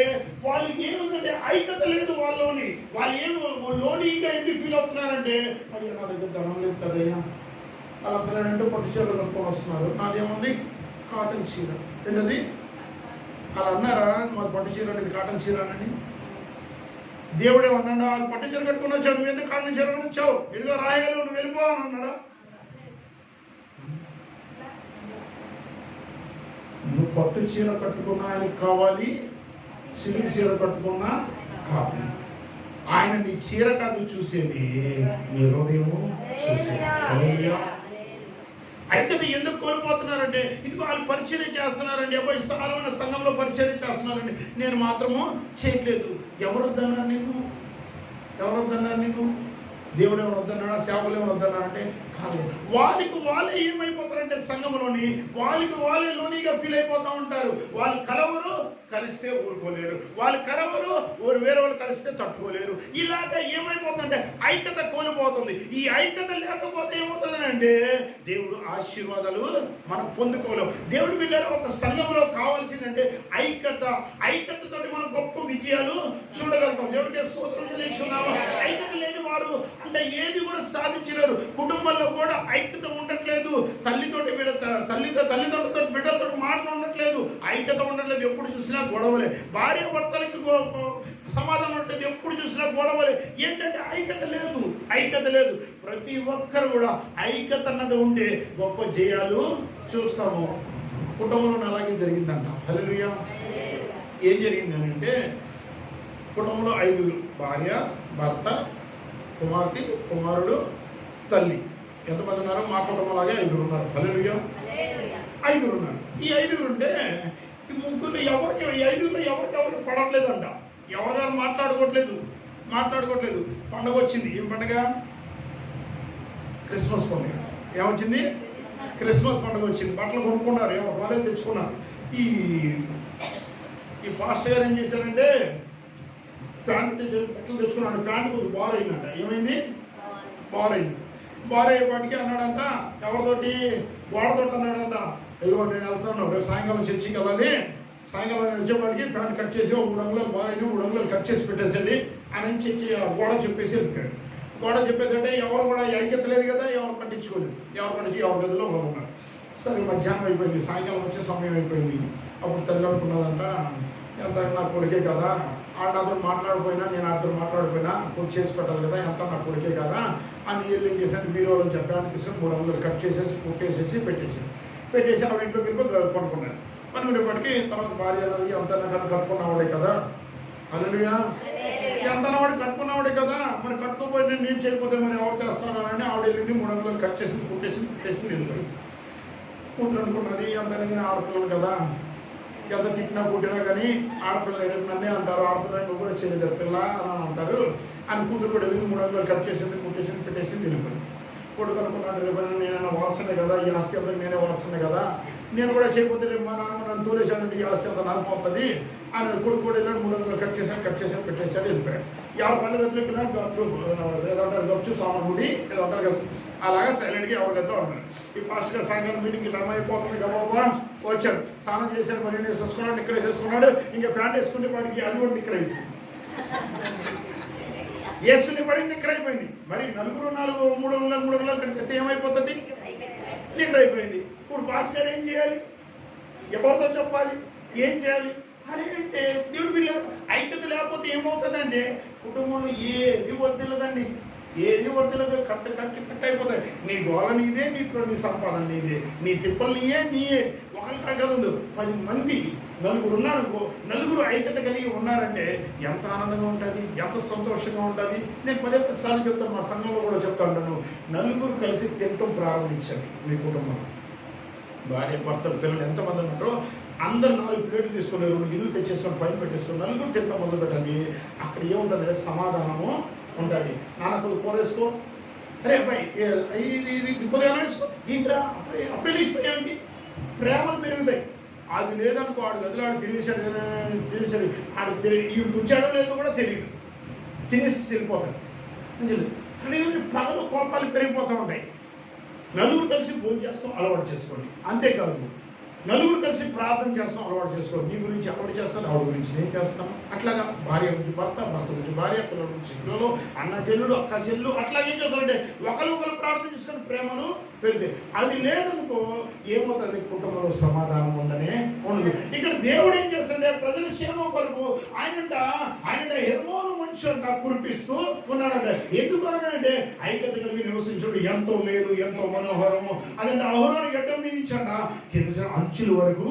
వాళ్ళకి ఏముందంటే ఐక్యత లేదు వాళ్ళలోని. వాళ్ళు ఏమి లోనీగా ఎందుకు ఫీల్ అవుతున్నారంటే అయ్యా నా దగ్గర ధనం లేదు కదయ్యా, అలా పిల్లలంటే పట్టు చీరలు కట్టుకొని వస్తున్నారు, నాదేముంది కాటన్ చీర. ఏంటది అలా అన్నారా? మాది పట్టు చీర అనేది కాటన్ చీర అని. దేవుడే అన్నాడు వాళ్ళు పట్టు చీర కట్టుకుని వచ్చావు, నువ్వు ఎందుకు కాటన్ చీర వచ్చావు, ఇదిగో రాయగలవు, నువ్వు వెళ్ళిపో అని అన్నాడా? నువ్వు పట్టు చీర కట్టుకున్నా ఆయనకి కావాలి, సిల్క్ చీర కట్టుకున్నా కావాలి. ఆయన నీ చీర కాదు చూసేది, నీ హృదయము చూసేది. అయితే ఎందుకు కోల్పోతున్నారంటే ఇదిగో వాళ్ళు పరిచర్య చేస్తున్నారండి, అబ్బాయి స్థానమైన సంఘంలో పరిచర్య చేస్తున్నారండి, నేను మాత్రము చేయట్లేదు. ఎవరు వద్దన్నారు నీకు? ఎవరు వద్దన్నారు నీకు? దేవుడు ఎవరు వద్దన్నాడా? సేవలు ఎవరు వద్దన్నారంటే కాదు. వాళ్ళకి వాళ్ళే ఏమైపోతారంటే సంఘంలోని వాళ్ళకి వాళ్ళే లోనిగా ఫీల్ అయిపోతూ ఉంటారు. వాళ్ళు కలవరు, కలిస్తే ఊరుకోలేరు, వాళ్ళు కలవరు, వేరే వాళ్ళు కలిస్తే తట్టుకోలేరు. ఇలాగా ఏమైపోతుందంటే ఐక్యత కోల్పోతుంది. ఈ ఐక్యత లేకపోతే ఏమవుతుందంటే దేవుడు ఆశీర్వాదాలు మనం పొందుకోలేము. దేవుడి బిడ్డలు ఒక సంఘంలో కావాల్సిందంటే ఐక్యత. ఐక్యతతో మనం గొప్ప విజయాలు చూడగలుగుతాం. దేవుడికి స్తోత్రం చెల్లిస్తున్నాము. ఐక్యత లేని వారు అంటే ఏది కూడా సాధించలేరు. కుటుంబంలో కూడా ఐక్యత ఉండట్లేదు. తల్లిదండ్రులతో బిడ్డలతో మాటలు ఉండట్లేదు, ఐక్యత ఉండట్లేదు. ఎప్పుడు చూసినా గొడవలే. భార్య భర్తలకి సమాధానం ఉంటుంది. ఎప్పుడు చూసినా గొడవలే. ఏంటంటే ఐక్యత లేదు. ప్రతి ఒక్కరు కూడా ఐక్యత అన్నది ఉంటే గొప్ప జయాలు చూస్తాము. కుటుంబంలో అలాగే జరిగిందంట. హల్లెలూయా. ఏం జరిగిందని అంటే, కుటుంబంలో 5 భార్య, భర్త, కుమార్తె, కుమారుడు, తల్లి. ఎంతమంది ఉన్నారు? మా కుటుంబం లాగే 5 ఉన్నారు. హల్లెలూయా. 5 ఉన్నారు. ఈ 5 ఉంటే ఈ ముగ్గురు ఎవరికి 5లో ఎవరికి పడట్లేదంట. ఎవరెవరు మాట్లాడుకోవట్లేదు. పండుగ వచ్చింది. ఏం పండుగ? క్రిస్మస్ పండుగ. ఏమొచ్చింది? క్రిస్మస్ పండుగ వచ్చింది. బట్టలు కొనుక్కున్నారు, ఎవరు వాళ్ళే తెచ్చుకున్నారు. ఈ పాస్టర్ గారు ఏం చేశారంటే, బట్టలు తెచ్చుకున్నాడు. ప్యాంట్ కొద్దిగా బారైందంట. ఏమైంది? బారయ్యేపాటికి అన్నాడంట, ఎవరితోటి? గోడతోటి అన్నాడంట, ఇదిగో నేను వెళ్తాను, రేపు సాయంకాలం చర్చికి వెళ్ళాలి, సాయంకాలం నేను వచ్చేపాటికి ప్యాంట్ కట్ చేసి 3 అంగుళాలు బారైంది, 3 అంగుళాలు కట్ చేసి పెట్టేసండి అని చర్చి గోడ చెప్పేసి వెళ్ళిపోయాడు. గోడ చెప్పేదంటే ఎవరు కూడా ఐక్యత లేదు కదా, ఎవరు పట్టించుకోలేదు. ఎవరి గదిలో వాళ్ళు ఉన్నారు. సరే, మధ్యాహ్నం అయిపోయింది, సాయంకాలం వచ్చే సమయం అయిపోయింది. అప్పుడు తల్లి అనుకున్నదంట, ఎంత నా కొడుకే కదా, నాతో మాట్లాడిపోయినా, నేను నాతో మాట్లాడిపోయినా కొడుకు చేసి పెట్టాలి కదా, ఎంత నా కొడుకే కదా అని వీళ్ళు ఏం చేశాను, బీరోలో చెప్పాను తీసుకుని 3 అంగుళాలు కట్ చేసేసి కుట్టేసేసి పెట్టేసి ఆవిడ ఇంట్లోకి వెళ్ళి కొనుక్కున్నాను. పనుకునేప్పటికీ తర్వాత భార్య అన్నది, అంత నాకు కట్టుకున్నవాడే కదా. హల్లెలూయా. ఎంత వాడు కట్టుకున్నవాడే కదా, మరి కట్టుకోపోయి నేను చేయకపోతే మరి ఎవరు చేస్తానని ఆవిడ వెళ్ళింది. 3 అంగుళాలు కట్ చేసింది, పెట్టేసింది వెళ్ళిపోయి. కూతురు అనుకున్నది, అంత ఆడపిల్లలు కదా, ఎంత తిట్టినా పుట్టినా కానీ ఆడపిల్ల నన్నే అంటారు, ఆడపిల్ల నువ్వు కూడా చేయలేదు పిల్ల అని అంటారు అని కూతురు కూడా వెళ్ళింది. 3 అంగుళాలు కట్ చేసింది, పెట్టేసింది వెళ్ళిపోయింది. కొడుకు అనుకున్నాడు, రేపు నేనన్నా వారసునే కదా, ఈ ఆస్తి అంతా నేనే వారసునే కదా, నేను కూడా చేయకపోతే రేపు మా నాన్న నన్ను తోలేశానంటే ఈ ఆస్తి అంతా నాకు పోతుంది అని కొడుకు కూడా వెళ్ళాడు. 3 అంగుళాలు కట్ చేశాను పెట్టేశాడు వెళ్ళిపోయాడు. ఎవరి పల్లె గదిలోకి ఏదంటారు, గచ్చు సామాన్ గుడి ఏదంటారు కదా, అలాగా సైలెంట్గా ఎవరి గదిలో ఉన్నాడు. ఈ పాస్టర్ గారు సాయంకాలం మీటింగ్కి టైం అయిపోతుంది గబాబా వచ్చాడు, స్నానం చేశాడు, మరి వేసేసుకున్నాడు, నిక్కర్ వేసేసుకున్నాడు, ఇంకా ప్యాంట్ వేసుకునే వాడికి అది కూడా నిక్కర్ అయిపోయింది. వేసుకునే వాడికి నిక్కర్ అయిపోయింది. మరి 3 అంగుళాలు కనిపిస్తే ఏమైపోతుంది? నిక్కర్ అయిపోయింది. ఇప్పుడు పాస్టర్ గారు ఏం చేయాలి? ఎవరితో చెప్పాలి? ఏం చేయాలి అని అంటే, దేవుడి పిల్లలు ఐక్యత లేకపోతే ఏమవుతుందంటే కుటుంబంలో ఏది వద్దులదండి, కట్ అయిపోతాయి. నీ గోళ నీదే, నీ సంపాదన నీదే, నీ తిప్పలు నీయే. ఒకరి కాదు 10 మంది, 4 ఉన్నారు, 4 ఐక్యత కలిగి ఉన్నారంటే ఎంత ఆనందంగా ఉంటుంది, ఎంత సంతోషంగా ఉంటుంది. నేను 10 సార్లు చెప్తాను, మా సంఘంలో కూడా చెప్తా ఉంటాను, 4 కలిసి తినటం ప్రారంభించండి. మీ కుటుంబం భార్య, భర్తలు, పిల్లలు ఎంతమంది ఉన్నారో అందరు 4 ప్లేట్లు తీసుకుని 2 గిన్నెలు తెచ్చేసుకొని పైన పెట్టేసుకొని 4 తింటాం మొదలు పెట్టండి. అక్కడ ఏముంటుంది? సమాధానము ఉంటుంది. నాన్న కొద్ది కూర వేసుకో, అరే అబ్బాయి కొద్దిగా వేసుకో, ఏంట్రా అప్పుడే లేచిపోయానికి ప్రేమలు పెరుగుతాయి. అది లేదనుకో, ఆడు గదిలో ఆడు తినేసాడు ఆడు ఈ ఉంచాడో లేదో కూడా తెలియదు, తినేసి వెళ్ళిపోతాడు. పగలు కోపాలు పెరిగిపోతూ ఉంటాయి. 4 కలిసి భోజనం చేస్తాం అలవాటు చేసుకోండి. అంతేకాదు 4 కలిసి ప్రార్థన చేస్తాం అలవాటు చేసుకోండి. నీ గురించి అలవాటు చేస్తాను, ఆవిడ గురించి నేను చేస్తాను. అట్లాగా భార్య గురించి భర్త, భర్త గురించి భార్య, పిల్లల గురించి పిల్లలు, అన్న చెల్లుడు, అక్క చెల్లు, అట్లా ఏం చేస్తారంటే ఒకరు ప్రార్థన చేసుకుని ప్రేమను పెరిగి. అది లేదనుకో ఏమవుతుంది? కుటుంబంలో సమాధానం ఉండదు. ఇక్కడ దేవుడు ఏం చేస్తాడే, ప్రజల క్షేమం కొరకు ఆయన హెర్మోను మంచు అంట కురిపిస్తూ ఉన్నాడంట. ఎందుకు అంటే ఐక్యత కలిగి నివసించుడు ఎంతో లేదు, ఎంతో మనోహరము. అదంటే అహోరాని గడ్డం మీద ఇచ్చంట కింద అంచుల వరకు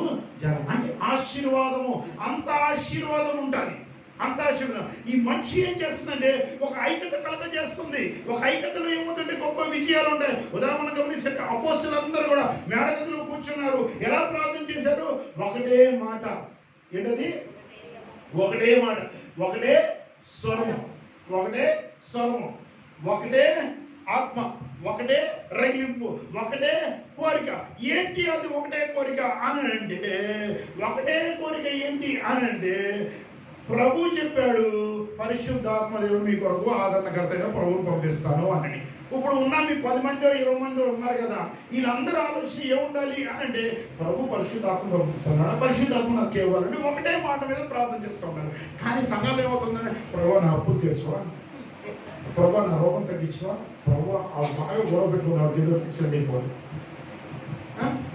అంటే ఆశీర్వాదము, అంత ఆశీర్వాదం ఉంటుంది. అంత ఆశీర్వాదం. ఈ మంచి ఏం చేస్తుందంటే ఒక ఐక్యత కలగజేస్తుంది. ఒక ఐక్యతలో ఏముందంటే గొప్ప విజయాలు ఉంటాయి. ఉదాహరణ గమనిస్తే అపోస్తలులందరూ కూడా మేడగదిలో కూర్చున్నారు. ఎలా ప్రార్థన చేశారు? ఒకటే మాట. ఏంటది? ఒకటే మాట, ఒకటే స్వరము, ఒకటే ఆత్మ, ఒకటే రగిలింపు, ఒకటే కోరిక. ఏంటి అది ఒకటే కోరిక అని అంటే, ఒకటే కోరిక ఏంటి అని అంటే, ప్రభు చెప్పాడు, పరిశుద్ధాత్మ దేవుడు మీ కొరకు ఆదరణకర్తగా ప్రభువుని పంపిస్తాను అని. ఇప్పుడు ఉన్న మీ 10 మందో 20 మందో ఉన్నారు కదా, వీళ్ళందరూ ఆలోచన ఏముండాలి అని అంటే, ప్రభు పరిశుద్ధాత్మ పంపిస్తున్నాడు, పరిశుద్ధాత్మ నాకు ఇవ్వాలంటే ఒకటే మాట మీద ప్రార్థన చేస్తూ ఉన్నారు. కానీ సంఘాలు ఏమవుతుందంటే, ప్రభు నా అప్పులు తీర్చువా, ప్రభు నా రోగం తగ్గించువా, ప్రభు ఆ బాగా గొడవ పెట్టుకున్నావు ఏదో యాక్సిడెంట్ అయిపోదు,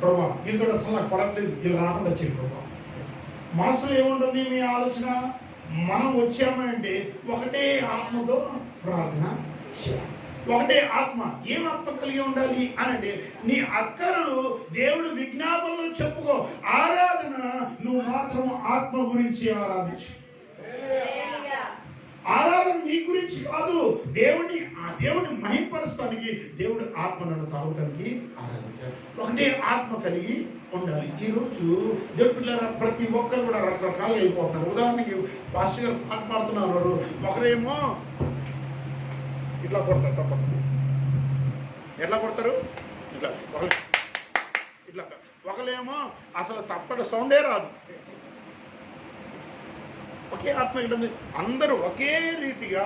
ప్రభు వీళ్ళతో అసలు నాకు పడట్లేదు, వీళ్ళు రాకుండా వచ్చి ప్రభు. మనసులో ఏముంటుంది? మీ ఆలోచన మనం వచ్చామంటే ఒకటే ఆత్మతో ప్రార్థన చేయాలి. ఒకటే ఆత్మ. ఏం ఆత్మ కలిగి ఉండాలి అని అంటే నీ అక్కరలు దేవుడు విజ్ఞాపనలో చెప్పుకో. ఆరాధన నువ్వు మాత్రం ఆత్మ గురించి ఆరాధించు. ఆరాధన నీ గురించి కాదు, దేవుడిని మహింపరుస్తానికి, దేవుడు ఆత్మను తాగటానికి ఆరాధించాలి. ఒకటే ఆత్మ కలిగి ఉండాలి. ఈరోజు దేవుడి పిల్లల ప్రతి ఒక్కరు కూడా రకరకాలు అయిపోతున్నారు. ఉదాహరణకి పాస్టర్ గారు పాట పాడుతున్నారు, ఒకరేమో ఇట్లా కొడతారు తప్పదు. ఎట్లా కొడతారు? ఇట్లా ఇట్లా. ఒకలేమో అసలు తప్పటి సౌండే రాదు. ఒకే ఆత్మ ఉంటుంది. అందరూ ఒకే రీతిగా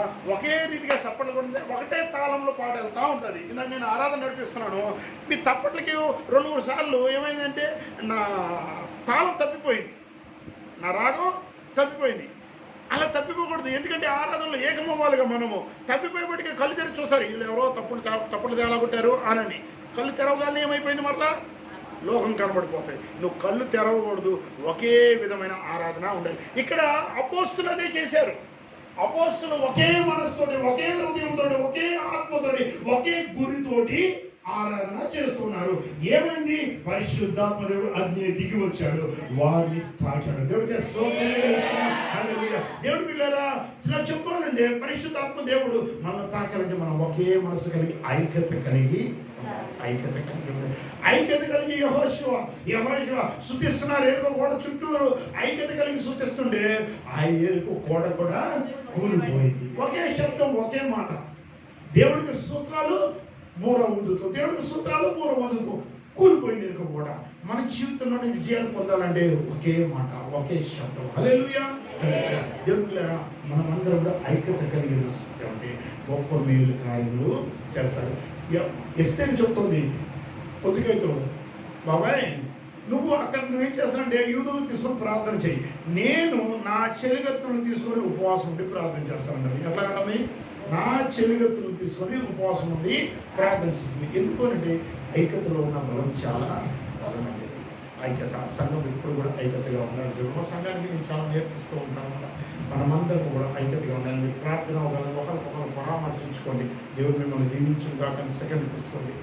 చప్పట్లు కొడితే ఒకటే తాళంలో పాట వెళ్తూ ఉంటుంది. ఇందాక నేను ఆరాధన నడిపిస్తున్నాను, మీ తప్పట్లకి 2-3 సార్లు ఏమైందంటే నా తాళం తప్పిపోయింది, నా రాగం తప్పిపోయింది. అలా తప్పిపోకూడదు. ఎందుకంటే ఆరాధనలో ఏకమవ్వాలిగా. మనము తప్పిపోయేపటికి కళ్ళు తెరిచి చూస్తారు, వీళ్ళు ఎవరో తప్పులు తేడా కొట్టారు అని. కళ్ళు తెరవగానే ఏమైపోయింది, మరలా లోకం కనబడిపోతాయి. నువ్వు కళ్ళు తెరవకూడదు, ఒకే విధమైన ఆరాధన ఉండాలి. ఇక్కడ అపోస్తులు అదే చేశారు. అపోస్తులు ఒకే మనసుతోటి, ఒకే హృదయంతో, ఒకే ఆత్మతోటి, ఒకే గురితోటి ఆరాధన చేస్తున్నారు. ఏమైంది? పరిశుద్ధాత్మ దేవుడు అగ్ని దిగి వచ్చాడు, వారిని తాకాడు. దేవుడికి దేవుడు పిల్లరా ఇలా చెప్పాలంటే పరిశుద్ధాత్మ దేవుడు మనం తాకాలంటే మనం ఒకే మనసు కలిగి ఐక్యత కలిగి యెహోషువ స్తుతిస్తున్నారు. ఎరుకో గోడ చుట్టూ ఐక్యత కలిగి స్తుతిస్తుంటే ఆ ఎరుకో గోడ కూడా కూలిపోయింది. ఒకే శబ్దం, ఒకే మాట. దేవుడికి సూత్రాలు మూర ఊదుతూ, దేవుడికి సూత్రాలు మూర ఊదుతూ కూలిపోయింది ఎరుక గోడ. మన జీవితంలోని విజయాలు పొందాలంటే ఒకే మాట, ఒకే శబ్దం. హల్లెలూయా. దేవుడిలారా మనమందరం కూడా ఐక్యత కలిగి ఉంటే గొప్ప మేలు కార్యములు చేస్తారు. ఎస్తేరు చెప్తుంది పొద్దుకైతే, బాబాయ్ నువ్వేం చేస్తానంటే యూదులను తీసుకొని ప్రార్థన చేయి, నేను నా చెలిగత్తులను తీసుకొని ఉపవాసం ఉండి ప్రార్థన చేస్తానండి. ఎట్లా కదండి? నా చెలిగత్తులను తీసుకొని ఉపవాసం ఉండి ప్రార్థన చేస్తుంది. ఎందుకంటే ఐక్యతలో ఉన్న బలం చాలా బలమండి. ఐక్యత, సంఘం ఎప్పుడు కూడా ఐక్యతగా ఉండాలి. జీవన సంఘానికి నేను చాలా నేర్పిస్తూ ఉంటాను. మనమందరం కూడా ఐక్యతగా ఉండాలి. మీరు ప్రార్థన ఒకరికొకరు పరామర్శించుకోండి. దేవుడు మిమ్మల్ని దీవించును కాక. సెకండ్ తీసుకోండి,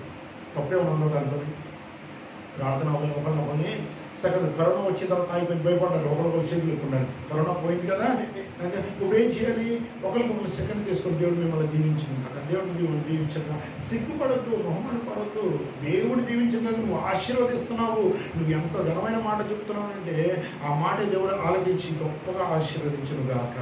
తప్పే ఉండదు దాంట్లో. ప్రార్థన ఒకరిని సెకండ్ కరోనా వచ్చిన తర్వాత అయిపోయింది, భయపడ్డారు, ఒకరికొకరు చేతులుకున్నారు. కరోనా పోయింది కదా, ఇప్పుడు ఏం చేయాలి? ఒకరికొకరు సెకండ్ తీసుకొని దేవుడు మిమ్మల్ని దీవించింది కాక. దేవుడు మిమ్మల్ని దీవించక. సిగ్గుపడద్దు, మొహమాట పడద్దు. దేవుడు దీవించక నువ్వు ఆశీర్వదిస్తున్నావు. నువ్వు ఎంత ఘనమైన మాట చెప్తున్నావు అంటే ఆ మాట దేవుడు ఆలకించి గొప్పగా ఆశీర్వదించును గాక.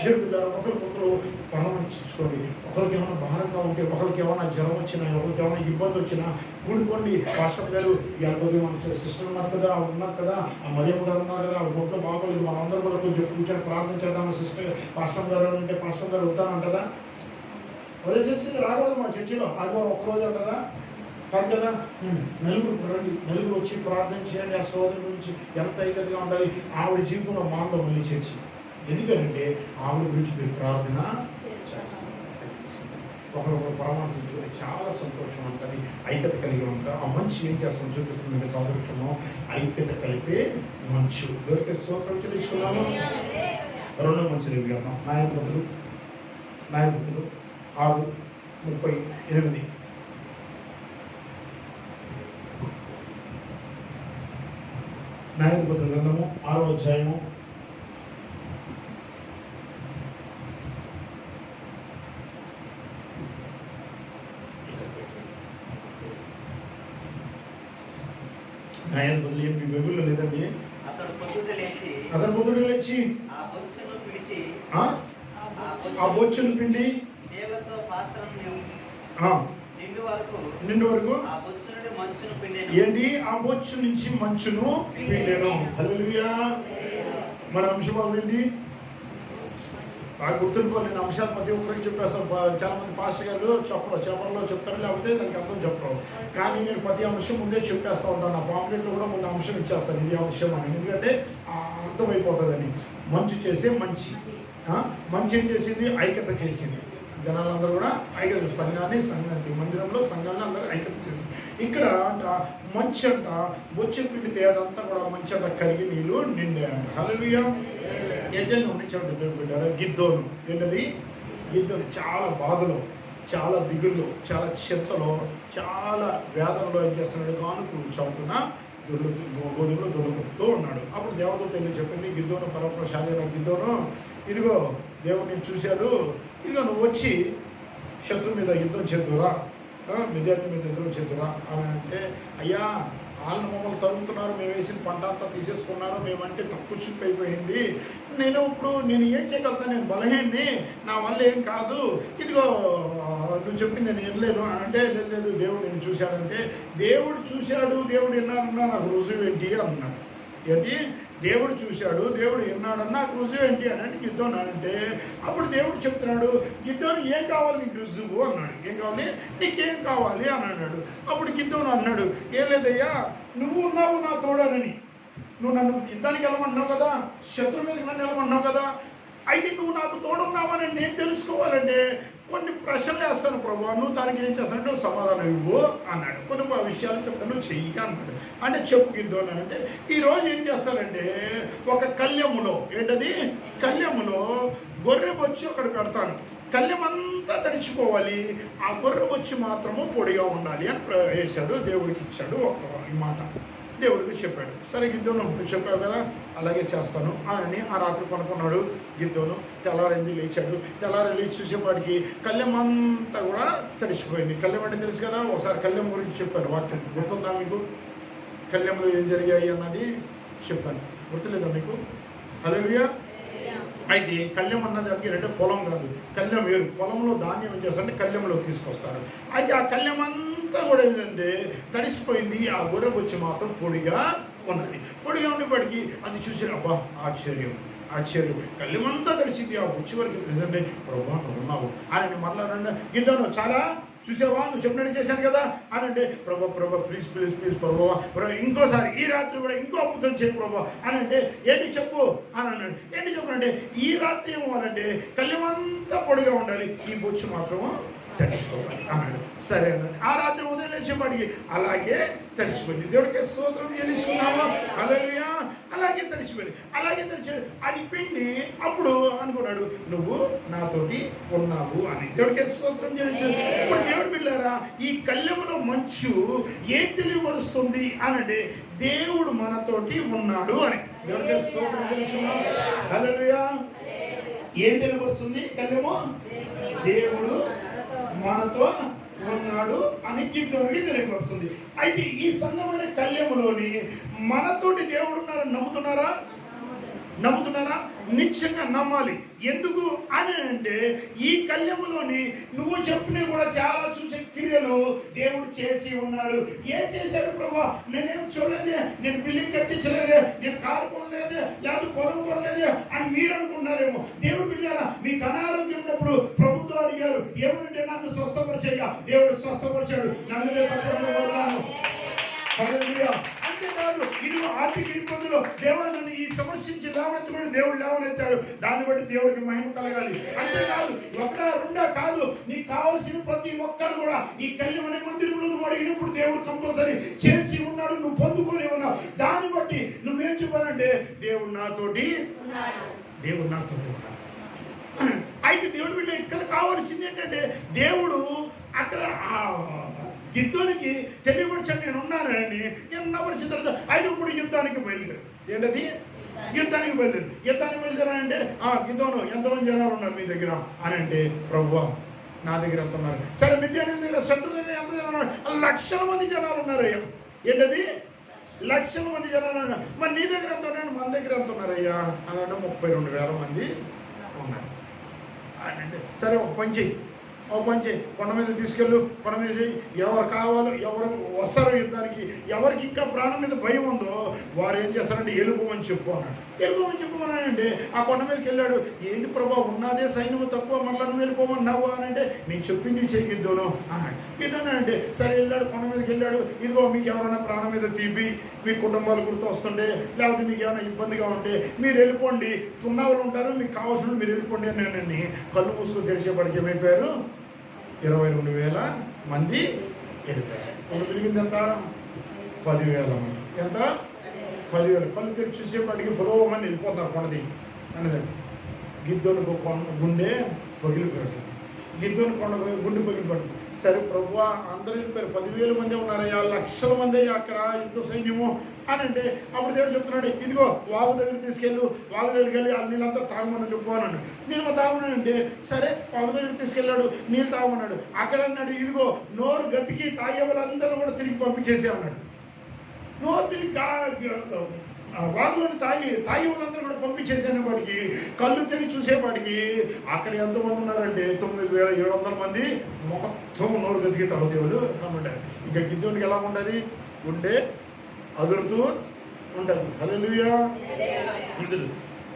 దేవుడు పిల్లలు ఒకరికొకరు పరామర్శించుకోండి. ఒకరికి ఏమైనా భారంగా ఉంటే, ఒకరికి ఏమైనా జ్వరం వచ్చినా, ఒకరికి ఏమైనా ఇబ్బంది వచ్చినా కూడుకోండి. పాస్టర్ గారు కొద్దిగా మన సిస్టర్ ఉన్నారు కదా, ఉన్నారు కదా, ఆ మరియమ్మ గారు ఉన్నారు కదా, ఒంట్లో బాగోలేదు, మనందరూ కూడా కొంచెం కూర్చొని ప్రార్థన చేద్దాం. సిస్టర్ పాస్టర్ గారు అంటే పాస్టర్ గారు వద్దానంటదా? వదిలేసేసి రాకూడదు. మా చర్చిలో ఆదివారం ఒక్కరోజే కదా, కాదు కదా. నలుగురు రండి, నలుగురు వచ్చి ప్రార్థన చేయండి. ఆ సోదరు గురించి ఎంత ఐక్యతగా ఉండాలి. ఆవిడ జీవితంలో మానలో మళ్ళీ చర్చి. ఎందుకంటే ఆవిడ గురించి మీరు ప్రార్థన ఒకరొకరు పరామర్శించుకుంటే చాలా సంతోషం ఉంటుంది. ఐక్యత కలిగి ఉంటా. ఆ మంచి ఏం చేస్తాం చూపిస్తుంది సంతోషము. ఐక్యత కలిపే మంచు. దొరికే స్తోత్రం తెలుసుకున్నాము. రెండో మంచి దగ్గర న్యాయపతులు 6:38. న్యాయాధిపతుల గ్రంథము 6వ అధ్యాయము 9 మీ బైబిల్లో లేదండి. అతడు పొద్దుట లేచి ఆ బొచ్చును పిండి దేవులతో పాత్రను నిండు వరకు ఏంటి? ఆ బొచ్చు నుంచి మంచును పిండెను. హల్లెలూయా. మన అంశం ఏంటి? గుర్తుంచుకో. నేను అంశాలు ప్రతి ఒక్కరికి చెప్పేస్తాను. చాలా మంది పాస్టర్ గారు చెప్పరు, చేపల్లో చెప్తారు, లేకపోతే దానికి అర్థం చెప్పరు. కానీ నేను ప్రతి అంశం ముందే చెప్పేస్తూ ఉంటాను. నా పాంప్లెట్లో కూడా ముందు అంశం ఇచ్చేస్తాను, ఇది అంశం అని. ఎందుకంటే అర్థమైపోతుందని. మంచు చేసే మంచి ఏం చేసింది? ఐక్యత చేసింది. జనాలందరూ కూడా ఐక్యత, సంఘాన్ని మందిరంలో సంఘాన్ని అందరూ ఐక్యత చేసింది. ఇక్కడ అంట మంచి అంట బొచ్చు పిండితే అదంతా కూడా మంచి అంట కరిగి నీళ్ళు నిండే అంట. హల్లెలూయా. యజమాని ఉండించాడు బిడ్డారా. గిద్దోను ఏంటది? గిద్దోను చాలా బాధలో, చాలా దిగుల్లో, చాలా చింతలో, చాలా వేదనలో ఏం చేస్తున్నాడు? గానుకు చాటున గోధుమలు దొరుకుతూ ఉన్నాడు. అప్పుడు దేవదూత వెళ్ళి చెప్పింది, గిద్దోను పరమశాలి గిద్దోను, ఇదిగో దేవుడు నేను చూశాడు, ఇదిగో నువ్వు వచ్చి శత్రు మీద యుద్ధం చేద్దురా, విద్యార్థి మీద యుద్ధం చేద్దురా అని అంటే, అయ్యా వాళ్ళు మమ్మల్ని తరుగుతున్నారు, మేము వేసిన పంట అంతా తీసేసుకున్నారు, మేమంటే తప్పు చూపు అయిపోయింది, నేను ఏం చేయగలుగుతాను, నేను బలహీన్ని, నా వల్ల ఏం కాదు, ఇదిగో నువ్వు చెప్పి నేను వెళ్ళలేను అంటే, లేదు దేవుడు నేను చూశాడంటే, దేవుడు చూశాడు దేవుడు విన్నాడన్నా నాకు రుజువు ఏంటి అన్నాడు. ఏంటి? దేవుడు చూశాడు దేవుడు విన్నాడన్నా నాకు రుజువు ఏంటి అని అంటే గిద్దోను అంటే, అప్పుడు దేవుడు చెప్తున్నాడు, గిద్దోను ఏం కావాలి నీకు రుజువు అన్నాడు. ఏం కావాలి? నీకేం కావాలి అని అన్నాడు. అప్పుడు గిద్దోను అన్నాడు, ఏం లేదయ్యా, నువ్వు ఉన్నావు నా తోడనని, నువ్వు నన్ను యుద్ధానికి వెళ్ళమన్నావు కదా, శత్రు మీదకి నన్ను వెళ్ళమన్నావు కదా, అయితే నువ్వు నాకు తోడున్నావని నేను తెలుసుకోవాలంటే కొన్ని ప్రశ్నలు వేస్తాను ప్రభు, నువ్వు దానికి ఏం చేస్తానంటే సమాధానం ఇవ్వు అన్నాడు. కొన్ని విషయాలు చెప్తాను చెయ్యి అన్నాడు. అంటే చెప్పు గిద్దోను అంటే, ఈరోజు ఏం చేస్తారంటే ఒక కళ్యములో, ఏంటది? కళ్యములో గొర్రె బొచ్చి ఒకటి పెడతాను, కళ్యం అంతా తడిచిపోవాలి, ఆ గొర్రె బొచ్చి మాత్రము పొడిగా ఉండాలి అని వేశాడు. దేవుడికి ఇచ్చాడు ఒక మాట, దేవుడికి చెప్పాడు. సరే గిద్దోను నువ్వు చెప్పావు కదా, అలాగే చేస్తాను అని ఆ రాత్రి పడుకున్నాడు. గిద్దోను తెల్లారింది, లేచాడు. తెల్లారి లేచి చూసేపాటికి కళ్యం అంతా కూడా తడిచిపోయింది. కళ్యం అంటే తెలుసు కదా, ఒకసారి కళ్యం గురించి చెప్పాను, వాక్యం గుర్తుందా మీకు? కళ్యంలో ఏం జరిగాయి అన్నది చెప్పాను, గుర్తులేదా మీకు? హల్లెలూయా. అయితే కళ్యం అన్నది అంటే పొలం కాదు, కళ్యం వేరు. పొలంలో ధాన్యం ఏం చేస్తారంటే కళ్యంలో తీసుకొస్తారు. అయితే ఆ కళ్యం అంతా కూడా ఏంటంటే తడిసిపోయింది, ఆ గొర్రె బొచ్చి మాత్రం పొడిగా ఉన్నది. పొడిగా ఉండేప్పటికీ అది చూసి అబ్బా ఆశ్చర్యం, కళ్యమంతా తడిసింది, ఆ బొచ్చి వరకు ఏంటంటే ప్రభా నువ్వు ఉన్నావు ఆయన మరలా గిద్దోను చాలా చూసావా, నువ్వు చెప్పినట్టు చేశాను కదా అని అంటే, ప్రభా ప్లీజ్ ప్రభా ఇంకోసారి ఈ రాత్రి కూడా ఇంకో అద్భుతం చేయి ప్రభా అని అంటే, ఏంటి చెప్పు అని అన్నాడు. ఏంటి చెప్పనంటే, ఈ రాత్రి ఏమవ్వాలంటే కళ్యమంతా పొడిగా ఉండాలి, ఈ బొచ్చు మాత్రము తడిచిపోవాలి అన్నాడు. సరే అన్నాడు. ఆ రాత్రి ఉదయం లేచేపాటికి అలాగే తడిచిపోయింది. దేవుడికి స్తోత్రం చెల్లించుకున్నాము. హల్లెలూయా. అలాగే తడిచిపోయింది. అది పిండి అప్పుడు అనుకున్నాడు, నువ్వు నాతోటి ఉన్నావు అని. దేవుడికి స్తోత్రం చెల్లించు. ఇప్పుడు దేవుడు పిల్లారా, ఈ కళ్యములో మంచు ఏం తెలియపరుస్తుంది అనంటే, దేవుడు మనతోటి ఉన్నాడు అని. దేవుడికి స్తోత్రం చెల్లించుకున్నాము. హల్లెలూయా. ఏం తెలియపరుస్తుంది కళ్యము? దేవుడు మనతో ఉన్నాడు అని గిద్దోనుకి తెలియవస్తుంది. అయితే ఈ సంఘమైన కళ్యములోని మనతోటి దేవుడు ఉన్నారని నమ్ముతున్నారా? నిశ్చయంగా నమ్మాలి. ఎందుకు అని అంటే, ఈ కళ్యములోని నువ్వు చెప్పినవి కూడా చాలా చూసే క్రియలు దేవుడు చేసి ఉన్నాడు. ఏం చేశాడు ప్రభా? నేనేం చూడలేదే, నేను బిల్డింగ్ కట్టించలేదే, నేను కారు కొనలేదే, లేదా పొలం కొనలేదే అని మీరు అనుకున్నారేమో. దేవుడు పిల్లారా, మీకు అనారోగ్యం ఉన్నప్పుడు ప్రభుత్వం అడిగారు ఏమంటే నన్ను స్వస్థపరిచేయ, దేవుడు స్వస్థపరిచాడు. నన్ను తప్పను. అంతేకాదు, ఇది ఆర్థిక ఇబ్బందులు దేవుడు నన్ను ఈ సమస్య నుంచి లేవనెత్తుబడి దేవుడు లేవనెత్తాడు, దాన్ని బట్టి దేవుడికి మహిమ కలగాలి. అంతేకాదు, ఒకటా రెండా కాదు, నీకు కావాల్సిన ప్రతి ఒక్కరు కూడా ఈ కళ్యం అనే మందిరంలో కూడా ఇప్పుడు దేవుడు కంపల్సరీ చేసి ఉన్నాడు, నువ్వు పొందుకొని ఉన్నావు. దాన్ని బట్టి నువ్వేం చెప్పాలంటే, దేవుడు నాతోటి ఉన్నాడు. అయితే దేవుడు వీళ్ళు ఇక్కడ కావాల్సింది ఏంటంటే, దేవుడు అక్కడ గిద్దోనికి తెలియపరిచాను నేను ఉన్నానని. నేను ఉన్నపరిచిన తర్వాత ఆయన ఇప్పుడు యుద్ధానికి బయలుదేరు. ఏంటది? యుద్ధానికి బయలుదేరానంటే, గిద్దోను ఎంతమంది జనాలు ఉన్నారు మీ దగ్గర అని అంటే, ప్రభువా నా దగ్గర ఎంత ఉన్నారు? సరే మిద్యాని దగ్గర శత్రు దగ్గర ఎంత జనాలు ఉన్నారు? 1,00,000 మంది జనాలు ఉన్నారయ్యా. ఏంటది? 1,00,000 మంది జనాలు ఉన్నారు. మరి నీ దగ్గర ఎంత ఉన్నాడు? మన దగ్గర ఎంత ఉన్నారయ్యా అని అంటే 32,000 మంది ఉన్నారు అని అంటే, సరే ఒక పని చెయ్యి, కొండ మీద తీసుకెళ్ళు, కొండ మీద ఎవరు కావాలో, ఎవరు వస్తారో యుద్ధానికి, ఎవరికి ఇంకా ప్రాణం మీద భయం ఉందో వారు ఏం చేస్తారంటే ఎలుగుమని చెప్పు అన్నాడు. చెప్పమన్నానంటే ఆ కొండ మీదకి వెళ్ళాడు. ఏంటి ప్రభా, ఉన్నదే సైన్యం తక్కువ, మళ్ళీ నువ్వు వెళ్ళిపోమన్నావు అని అంటే, నేను చెప్పింది చెయ్యిద్దోను అన్నాడు. గిద్దోనంటే సరే వెళ్ళాడు, కొండ మీదకి వెళ్ళాడు. ఇదిగో మీకు ఎవరైనా ప్రాణం మీద తీపి, మీ కుటుంబాలు గుర్తు వస్తుండే, లేకపోతే మీకు ఏమైనా ఇబ్బందిగా ఉంటే మీరు వెళ్ళిపోండి, ఉన్నవాళ్ళు ఉంటారు, మీకు కావాల్సిన మీరు వెళ్ళిపోండి అని నేను కళ్ళు మూసుకొని తెరిచేపడికి ఏమైపోయారు? 22,000 మంది వెళ్ళిపోయారు. ఇప్పుడు తిరిగింది ఎంత? 10,000 మంది. ఎంత? 10,000. కళ్ళు తెరిచి చూసేపాటికి బలోమని వెళ్ళిపోతారు కొండది అనేది. గిద్దోనికి గుండె పగిలిపోతుంది. గిద్దోని కొండ గుండె పగిలిపోతుంది. సరే ప్రభువా, అందరూ వెళ్ళిపోయారు, 10,000 మంది ఉన్నారయ్యా, లక్షల మంది అక్కడ యుద్ధ సైన్యము అని అంటే, అప్పుడు దేవుడు చెప్తున్నాడు, ఇదిగో వాగు దగ్గర తీసుకెళ్ళు, వాగు దగ్గరికి వెళ్ళి ఆ నీళ్ళంతా తాగమని చెప్పుకోనన్నాడు. నీళ్ళు తాగమన్నాడంటే సరే వాగు దగ్గర తీసుకెళ్ళాడు, నీళ్ళు తాగమన్నాడు. అక్కడ అన్నాడు, ఇదిగో నోరు గతికి తాగే వాళ్ళందరూ కూడా తిరిగి పంపించేసి అన్నాడు. నోరు తిరిగి వాగులోని తాగే వాళ్ళందరూ కూడా పంపించేసేనే వాడికి కళ్ళు తెరిచి చూసేపాటికి అక్కడ ఎంతమంది ఉన్నారంటే 9,700 మంది మొత్తం నోరు గతికి తలదేవులు అన్నమాట. ఇంకా గిద్దోనికి ఎలా ఉండదు? ఉండే అదురుతూ ఉండదు. హల్లెలూయా.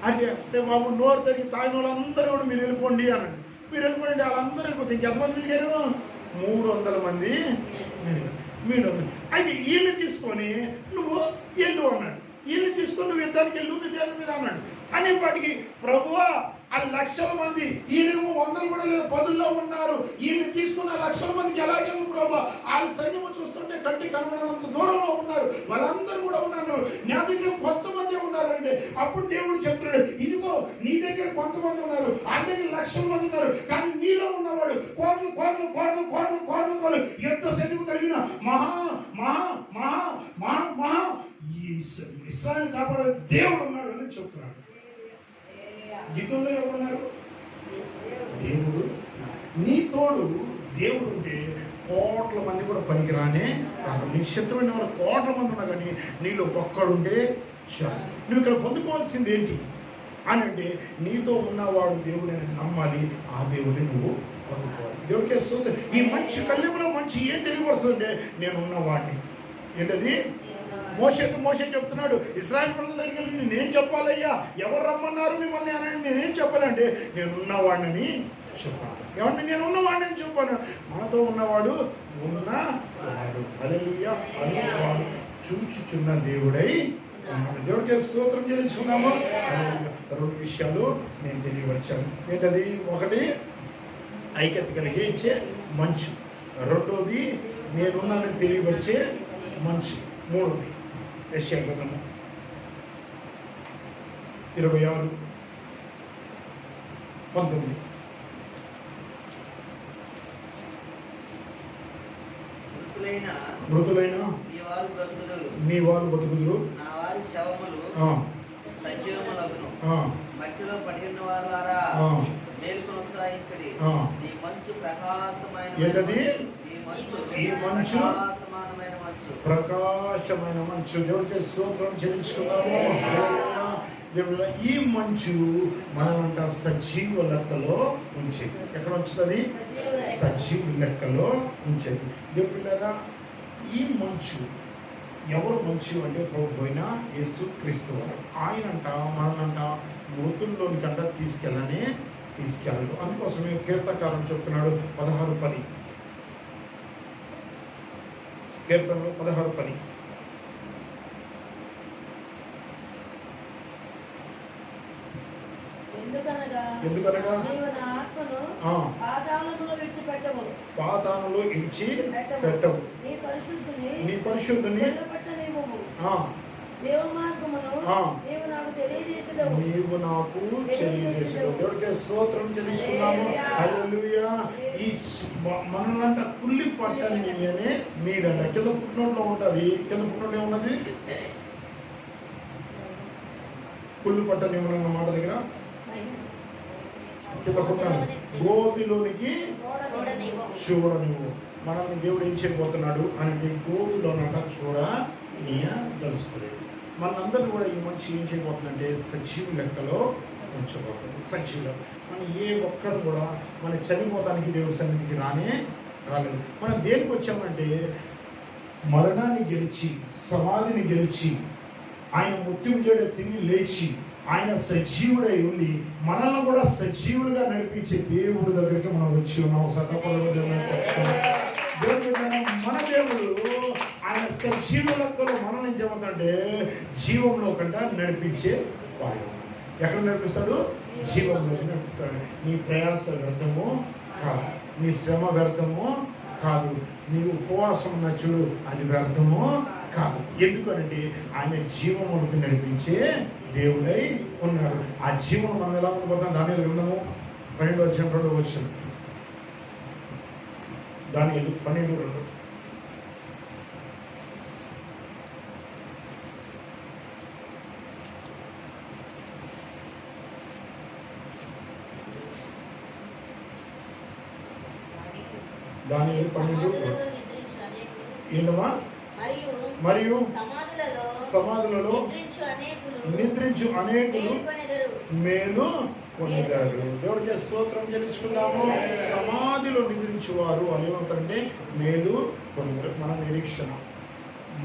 అంటే బాబు నోరు తిరిగి తాగిన వాళ్ళందరూ కూడా మీరు వెళ్ళిపోండి అన్నాడు. మీరు వెళ్ళిపోండి. వాళ్ళందరూ వెళ్ళిపోతే ఇంకెంతమంది మిగిలారు? 300 మంది మీరు. అయితే వీళ్ళు తీసుకొని నువ్వు వెళ్ళు అన్నాడు. వీళ్ళు తీసుకొని నువ్వు యుద్ధానికి వెళ్ళు, విజయాల మీద అన్నాడు. అనేపాటికి ప్రభువా, ఆ లక్షల మంది, వీళ్ళేమో 100 కూడా లేదు, 10లో ఉన్నారు. వీళ్ళు తీసుకున్న లక్షల మందికి ఎలాగెళ్ళు ప్రభు? వాళ్ళ సైన్యము చూస్తుంటే కంటి కనబడినంత దూరంలో ఉన్నారు. వాళ్ళందరూ కూడా ఉన్నారు, నా దగ్గర కొంతమంది ఉన్నారండి. అప్పుడు దేవుడు చెప్తున్నాడు, ఇదిగో నీ దగ్గర కొంతమంది ఉన్నారు, ఆ దగ్గర లక్షల మంది ఉన్నారు, కానీ నీలో ఉన్నవాడు కోట్లు కోట్లు కోట్లు కోట్లు కోట్లు కోట్లు యుద్ధ సైన్యము కలిగిన మహా మహా మహా మహా మహా ఇశ్రాయేలు కాపాడే దేవుడు ఉన్నాడు అని చెప్తున్నాడు. గీతంలో ఎవరున్నారు? దేవుడు. నీ తోడు దేవుడు ఉంటే కోట్ల మంది కూడా పనికిరానే రాదు. నీ శత్రువుని వారు కోట్ల మంది ఉన్నా కానీ నీలో ఒక్కడుంటే చాలు. నువ్వు ఇక్కడ పొందుకోవాల్సింది ఏంటి అని అంటే, నీతో ఉన్నవాడు దేవుడు అని నమ్మాలి. ఆ దేవుడిని నువ్వు పొందుకోవాలి. దేవుడికి వస్తుంది. ఈ మంచి కళ్యంలో మంచి ఏం తెలియవస్తుందంటే, నేను ఉన్నవాడిని. ఏంటది? మోషే చెప్తున్నాడు, ఇశ్రాయేలు ప్రజల దగ్గరికి వెళ్ళి నేనేం చెప్పాలయ్యా? ఎవరు రమ్మన్నారు మిమ్మల్ని అని? నేనేం చెప్పాలంటే, నేను ఉన్నవాడిని చెప్పాను. ఏమంటే నేను ఉన్నవాడిని అని చెప్పాను. మనతో ఉన్నవాడు ఉన్నవాడు. హల్లెలూయా. ఉన్నవాడు చూచుచున్న దేవుడై ఉన్నాడు. దేవుడికి స్తోత్రం చెల్లించుకున్నాము. 2 విషయాలు నేను తెలియవచ్చాను. ఏంటది? ఒకటి, ఐక్యత కలిగించే మంచు. రెండోది, నేనున్నానని తెలియవచ్చే మంచు. మూడోది, యెషయా గ్రంథము 26:19. మృతులైన నీ వారు బ్రతుకుదురు, నా వారి శవములు సజీవములగును. మట్టిలో పడి ఉన్న వారులారా మేలుకొని ఉత్సాహించండి. నీ మంచు ప్రకాశమైన ప్రకాశమైన మంచు. దేవుడికి స్తోత్రం చెల్లించుకున్నాము. దేవుడు ఈ మంచు మనమంట సజీవ లెక్కలో ఉంచేది. ఎక్కడ ఉంచుతుంది? సజీవ లెక్కలో ఉంచేది. దేవుళ్ళారా, ఈ మంచు ఎవరు మంచు అంటే ప్రభు అయిన యేసు క్రీస్తు వారు. ఆయనంట మననంట మృతుల్లోనికంట తీసుకెళ్ళదు. అందుకోసమే కీర్తనకారుడు చెప్తున్నాడు 16:10. కీర్తనలో 16:10. ఎందుకనగా పాతాళంలో విడిచిపెట్టవు, నీ పరిశుద్ధిని నీవు నాకు తెలియజేసావు. దేవుడికి స్తోత్రం చెల్లించుకున్నాము. హల్లెలూయా. ఈ మనలంట కుళ్ళి పట్టని అనే నీడంట కింద పుట్టినోట్లో ఉంటుంది. కింద పుట్టినోడు ఏమున్నది? కుళ్ళు పట్టని ఏమన్నా మాట దగ్గర కింద పుట్టినాడు. గోతిలోనికి చూడనివ్వు. మనల్ని దేవుడు ఏం చేయబోతున్నాడు అని గోతులోనట చూడదలుచుకోలేదు. మనందరూ కూడా ఈ మంచి ఏం చేయబోతుందంటే సజీవ లెక్కలో ఉంచబోతుంది. సజీవులు మనం ఏ ఒక్కరు కూడా మన చనిపోతానికి దేవుడి సన్నిధికి రాలేదు. మనం దేనికి వచ్చామంటే మరణాన్ని గెలిచి, సమాధిని గెలిచి, ఆయన మృత్యుంజయుడు తిరిగి లేచి, ఆయన సజీవుడై ఉండి మనల్ని కూడా సజీవులుగా నడిపించే దేవుడి దగ్గరికి మనం వచ్చి ఉన్నాం. సకపరుడు మన దేవుడు ఆయన సజీవులతో మనల్ని ఏం చెబుతాడంటే జీవంలో కంటే నడిపించే వాడు. ఎక్కడ నడిపిస్తాడు? జీవంలోకి నడిపిస్తాడు. నీ ప్రయాస వ్యర్థము కాదు, నీ శ్రమ వ్యర్థము కాదు. నీ ఉపవాసం ఉన్న చూడు, అది వ్యర్థమో కాదు. ఎందుకనంటే ఆయన జీవములకు నడిపించే దేవుడై ఉన్నారు. ఆ జీవనం మనం ఎలా పొందుతాం? దానియేలు గ్రంథము 12:2 దానియేలు 12:2. దానియేలు 12:2 ఏంటమ్మా? మరియు సమాధులలో నిద్రించు అనేకులు మేలు పొందారు. దేవుడికి స్తోత్రం చెల్లించుకున్నాము. సమాధిలో నిద్రించువారు అని ఏమంటారంటే మేలు పొందారు. మన నిరీక్షణ,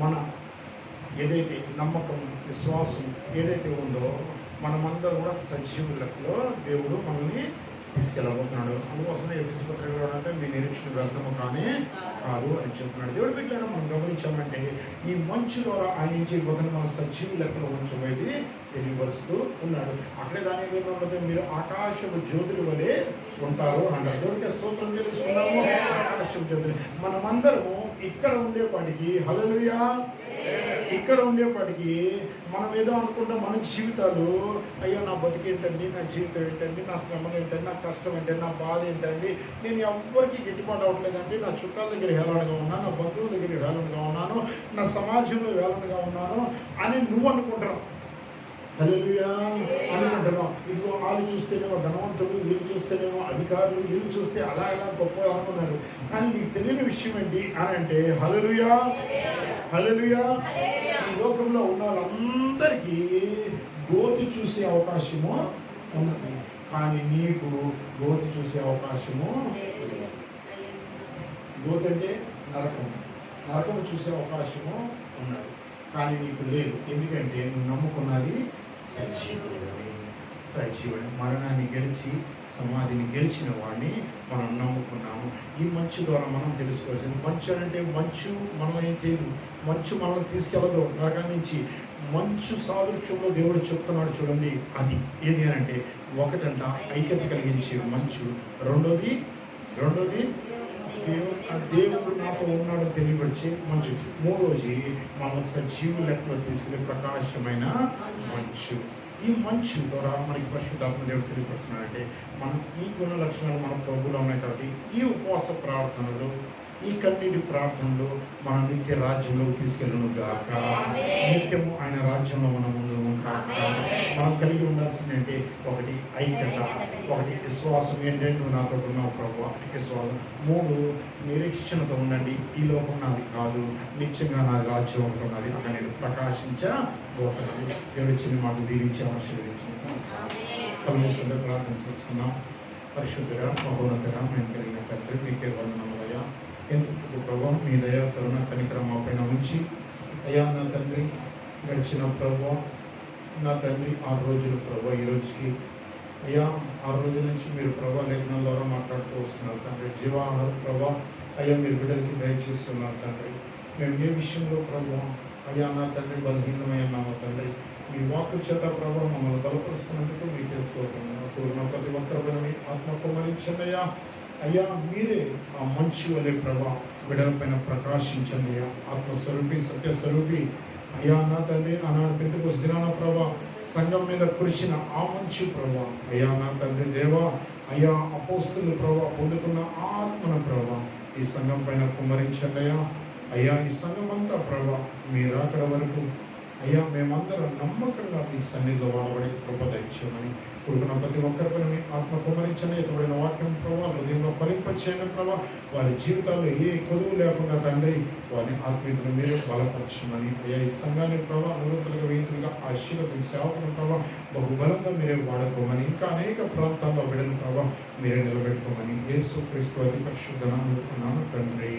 మన ఏదైతే నమ్మకం, విశ్వాసం ఏదైతే ఉందో మనమందరం కూడా సజీవులలో దేవుడు మనల్ని తీసుకెళ్ళబోతున్నాడు. అందుకోసమే ఎఫెసీ పత్రికలో అంటే మీ నిరీక్షణ వ్యర్థము కానీ కాదు అని చెప్తున్నాడు. దేవుడి బిడ్డలను మనం గమనించామంటే ఈ మంచు ద్వారా ఆయన ఏం చేయబోతున్న మన సజీవు లెక్కలో ఉంచబోయేది తెలియపరుస్తూ ఉన్నాడు. అక్కడే దాని మీద మీరు ఆకాశపు జ్యోతుల వలె ఉంటారు అంటారు. దేవుడికి స్తోత్రం తెలుసుకున్నాము. ఆకాశపు జ్యోతులు మనమందరము ఇక్కడ ఉండేపాటికి, హల్లెలూయా, ఇక్కడ ఉండేపాటికి మనం ఏదో అనుకుంటాం మన జీవితాలు, అయ్యో నా బతికేంటండి, నా జీవితం ఏంటండి, నా శ్రమలు ఏంటండి, నా కష్టం ఏంటండి, నా బాధ ఏంటండి, నేను ఎవ్వరికి గిట్టుబాటు అవ్వట్లేదండి, నా చుట్టాల దగ్గర హేళనగా ఉన్నాను, నా బంధువుల దగ్గర హేళనగా ఉన్నాను, నా సమాజంలో హేళనగా ఉన్నాను అని నువ్వు అనుకుంటున్నావు. హల్లెలూయా అనుకుంటున్నావు. ఇదిగో వాళ్ళు చూస్తేనేమో ధనవంతులు, వీళ్ళు చూస్తేనేమో అధికారులు, వీళ్ళు చూస్తే అలా ఎలా గొప్ప అనుకున్నారు. కానీ నీకు తెలియని విషయం ఏంటి అని అంటే, హల్లెలూయా హల్లెలూయా, ఈ లోకంలో ఉన్న వాళ్ళందరికీ గోతి చూసే అవకాశము ఉన్నది, కానీ నీకు గోతి చూసే అవకాశము లేదు. గోతి అంటే నరకం, నరకం చూసే అవకాశము ఉన్నది, కానీ నీకు లేదు. ఎందుకంటే నువ్వు నమ్ముకున్నది సజీవుడు. మరణాన్ని గెలిచి సమాధిని గెలిచిన వాడిని మనం నమ్ముకున్నాము. ఈ మంచు ద్వారా మనం తెలుసుకోవాల్సింది, మంచు అంటే మంచు మనం ఏం చేయదు, మంచు మనల్ని తీసుకెళ్ళదు నరకం నుంచి. మంచు సాదృశ్యంలో దేవుడు చెప్తున్నాడు చూడండి, అది ఏది అని అంటే, ఒకటంట ఐక్యత కలిగించే మంచు, రెండోది దేవుడు నాతో ఉన్నాడు తెలియపరిచే మంచు, మూడోది మన సజీవు లెక్కలో తీసుకునే ప్రకాశమైన మంచు. ఈ మంచు ద్వారా మనకి పరిశుద్ధాత్మ దేవుడు తెలియపరుస్తున్నాడంటే మనం ఈ గుణ లక్షణాలు మన ప్రభువులో ఉన్నాయి. కాబట్టి ఈ ఉపవాస ప్రార్థనలు, ఈ కన్నీటి ప్రార్థనలు మన నిత్య రాజ్యంలో తీసుకెళ్ళను గాక. నిత్యము ఆయన రాజ్యంలో మనం ముందు కాక. మనం కలిగి ఉండాల్సిందంటే ఒకటి ఐక్యత, ఒకటి విశ్వాసం. ఏంటంటే నువ్వు నాతో ఉన్నావు ప్రభు, ఒకటి విశ్వాసం. మూడు, నిరీక్షణతో ఉండండి, ఈ లోకం నాది కాదు, నిత్యంగా నాది రాజ్యం ఉంటున్నది, అక్కడ నేను ప్రకాశించబోతున్నాను. దేవుడి చిన్న మాట దీవించి ఆశీర్వదించుకుంటాం. పరమేశ్వరుడు ప్రార్థన చేసుకున్నాం. పరిశుద్ధుగా మహోన్నతగా మేము కలిగిన తండ్రి, మీకే వందనములయ్యా. ఎందుకు ప్రభు మీ దయ కరుణ కనికరం మా పైన ఉంచి, అయ్యా నా తండ్రి గడిచిన ప్రభు, నా తండ్రి 6 రోజులు ప్రభు, ఈ రోజుకి అయ్యా 6 రోజుల నుంచి మీరు ప్రభా లేఖనం ద్వారా మాట్లాడుతూ వస్తున్నారు తండ్రి. జీవాహార ప్రభా అయ్యా మీరు బిడ్డలకి దయచేస్తున్నారు తండ్రి. మేము ఏ విషయంలో ప్రభు అయ్యా నా తండ్రి బలహీనమయ్యాము తండ్రి, మీ వాక్కు చేత ప్రభావ మమ్మల్ని బలపరుస్తున్నందుకు మీకే స్తోత్రం. ప్రతి ఒక్కరిని ఆత్మకు మరించండియా. అయ్యా మీరే ఆ మంచు వలె ప్రభా బిడ్డల పైన ప్రకాశించండి అయ్యా. ఆత్మస్వరూపి, సత్యస్వరూపి అయ్యా నా తండ్రి, ఆనాడు పెంతెకొస్తు దినాన ప్రభా సంఘం మీద కురిసిన ఆ మంచు ప్రభా అయ్యా నా తండ్రి దేవా, అయ్యా అపోస్తులు ప్రభా పొందుకున్న ఆత్మన ప్రభా ఈ సంఘం పైన కుమ్మరించండి అయ్యా. అయ్యా ఈ సంఘం అంతా ప్రభా మీరు అక్కడ వరకు అయ్యా మేమందరం నమ్మకంగా మీ సన్నిధిలో వాడబడి కృప దయచేయమని కొడుకున్న ప్రతి ఒక్కరిపైన మీ ఆత్మ కుమరించని ఎటువంటి వాక్యం ప్రభావ హృదయంలో ఫలింపచేయని ప్రభావ వారి జీవితాల్లో ఏ కొదువు లేకుండా తండ్రి వారిని ఆత్మీయతను మీరే బలపరచమని అయ్యా ఈ సంఘాన్ని ప్రభావ నూతనగా వేతులుగా ఆశీర్వదించి సేవకుని ప్రభావ బహుబలంగా మీరే వాడుకోమని ఇంకా అనేక ప్రాంతాల్లో వెళ్ళిన ప్రభావ మీరే నిలబెట్టుకోమని యేసు క్రీస్తు అతి పరిశుద్ధ నామమున తండ్రి.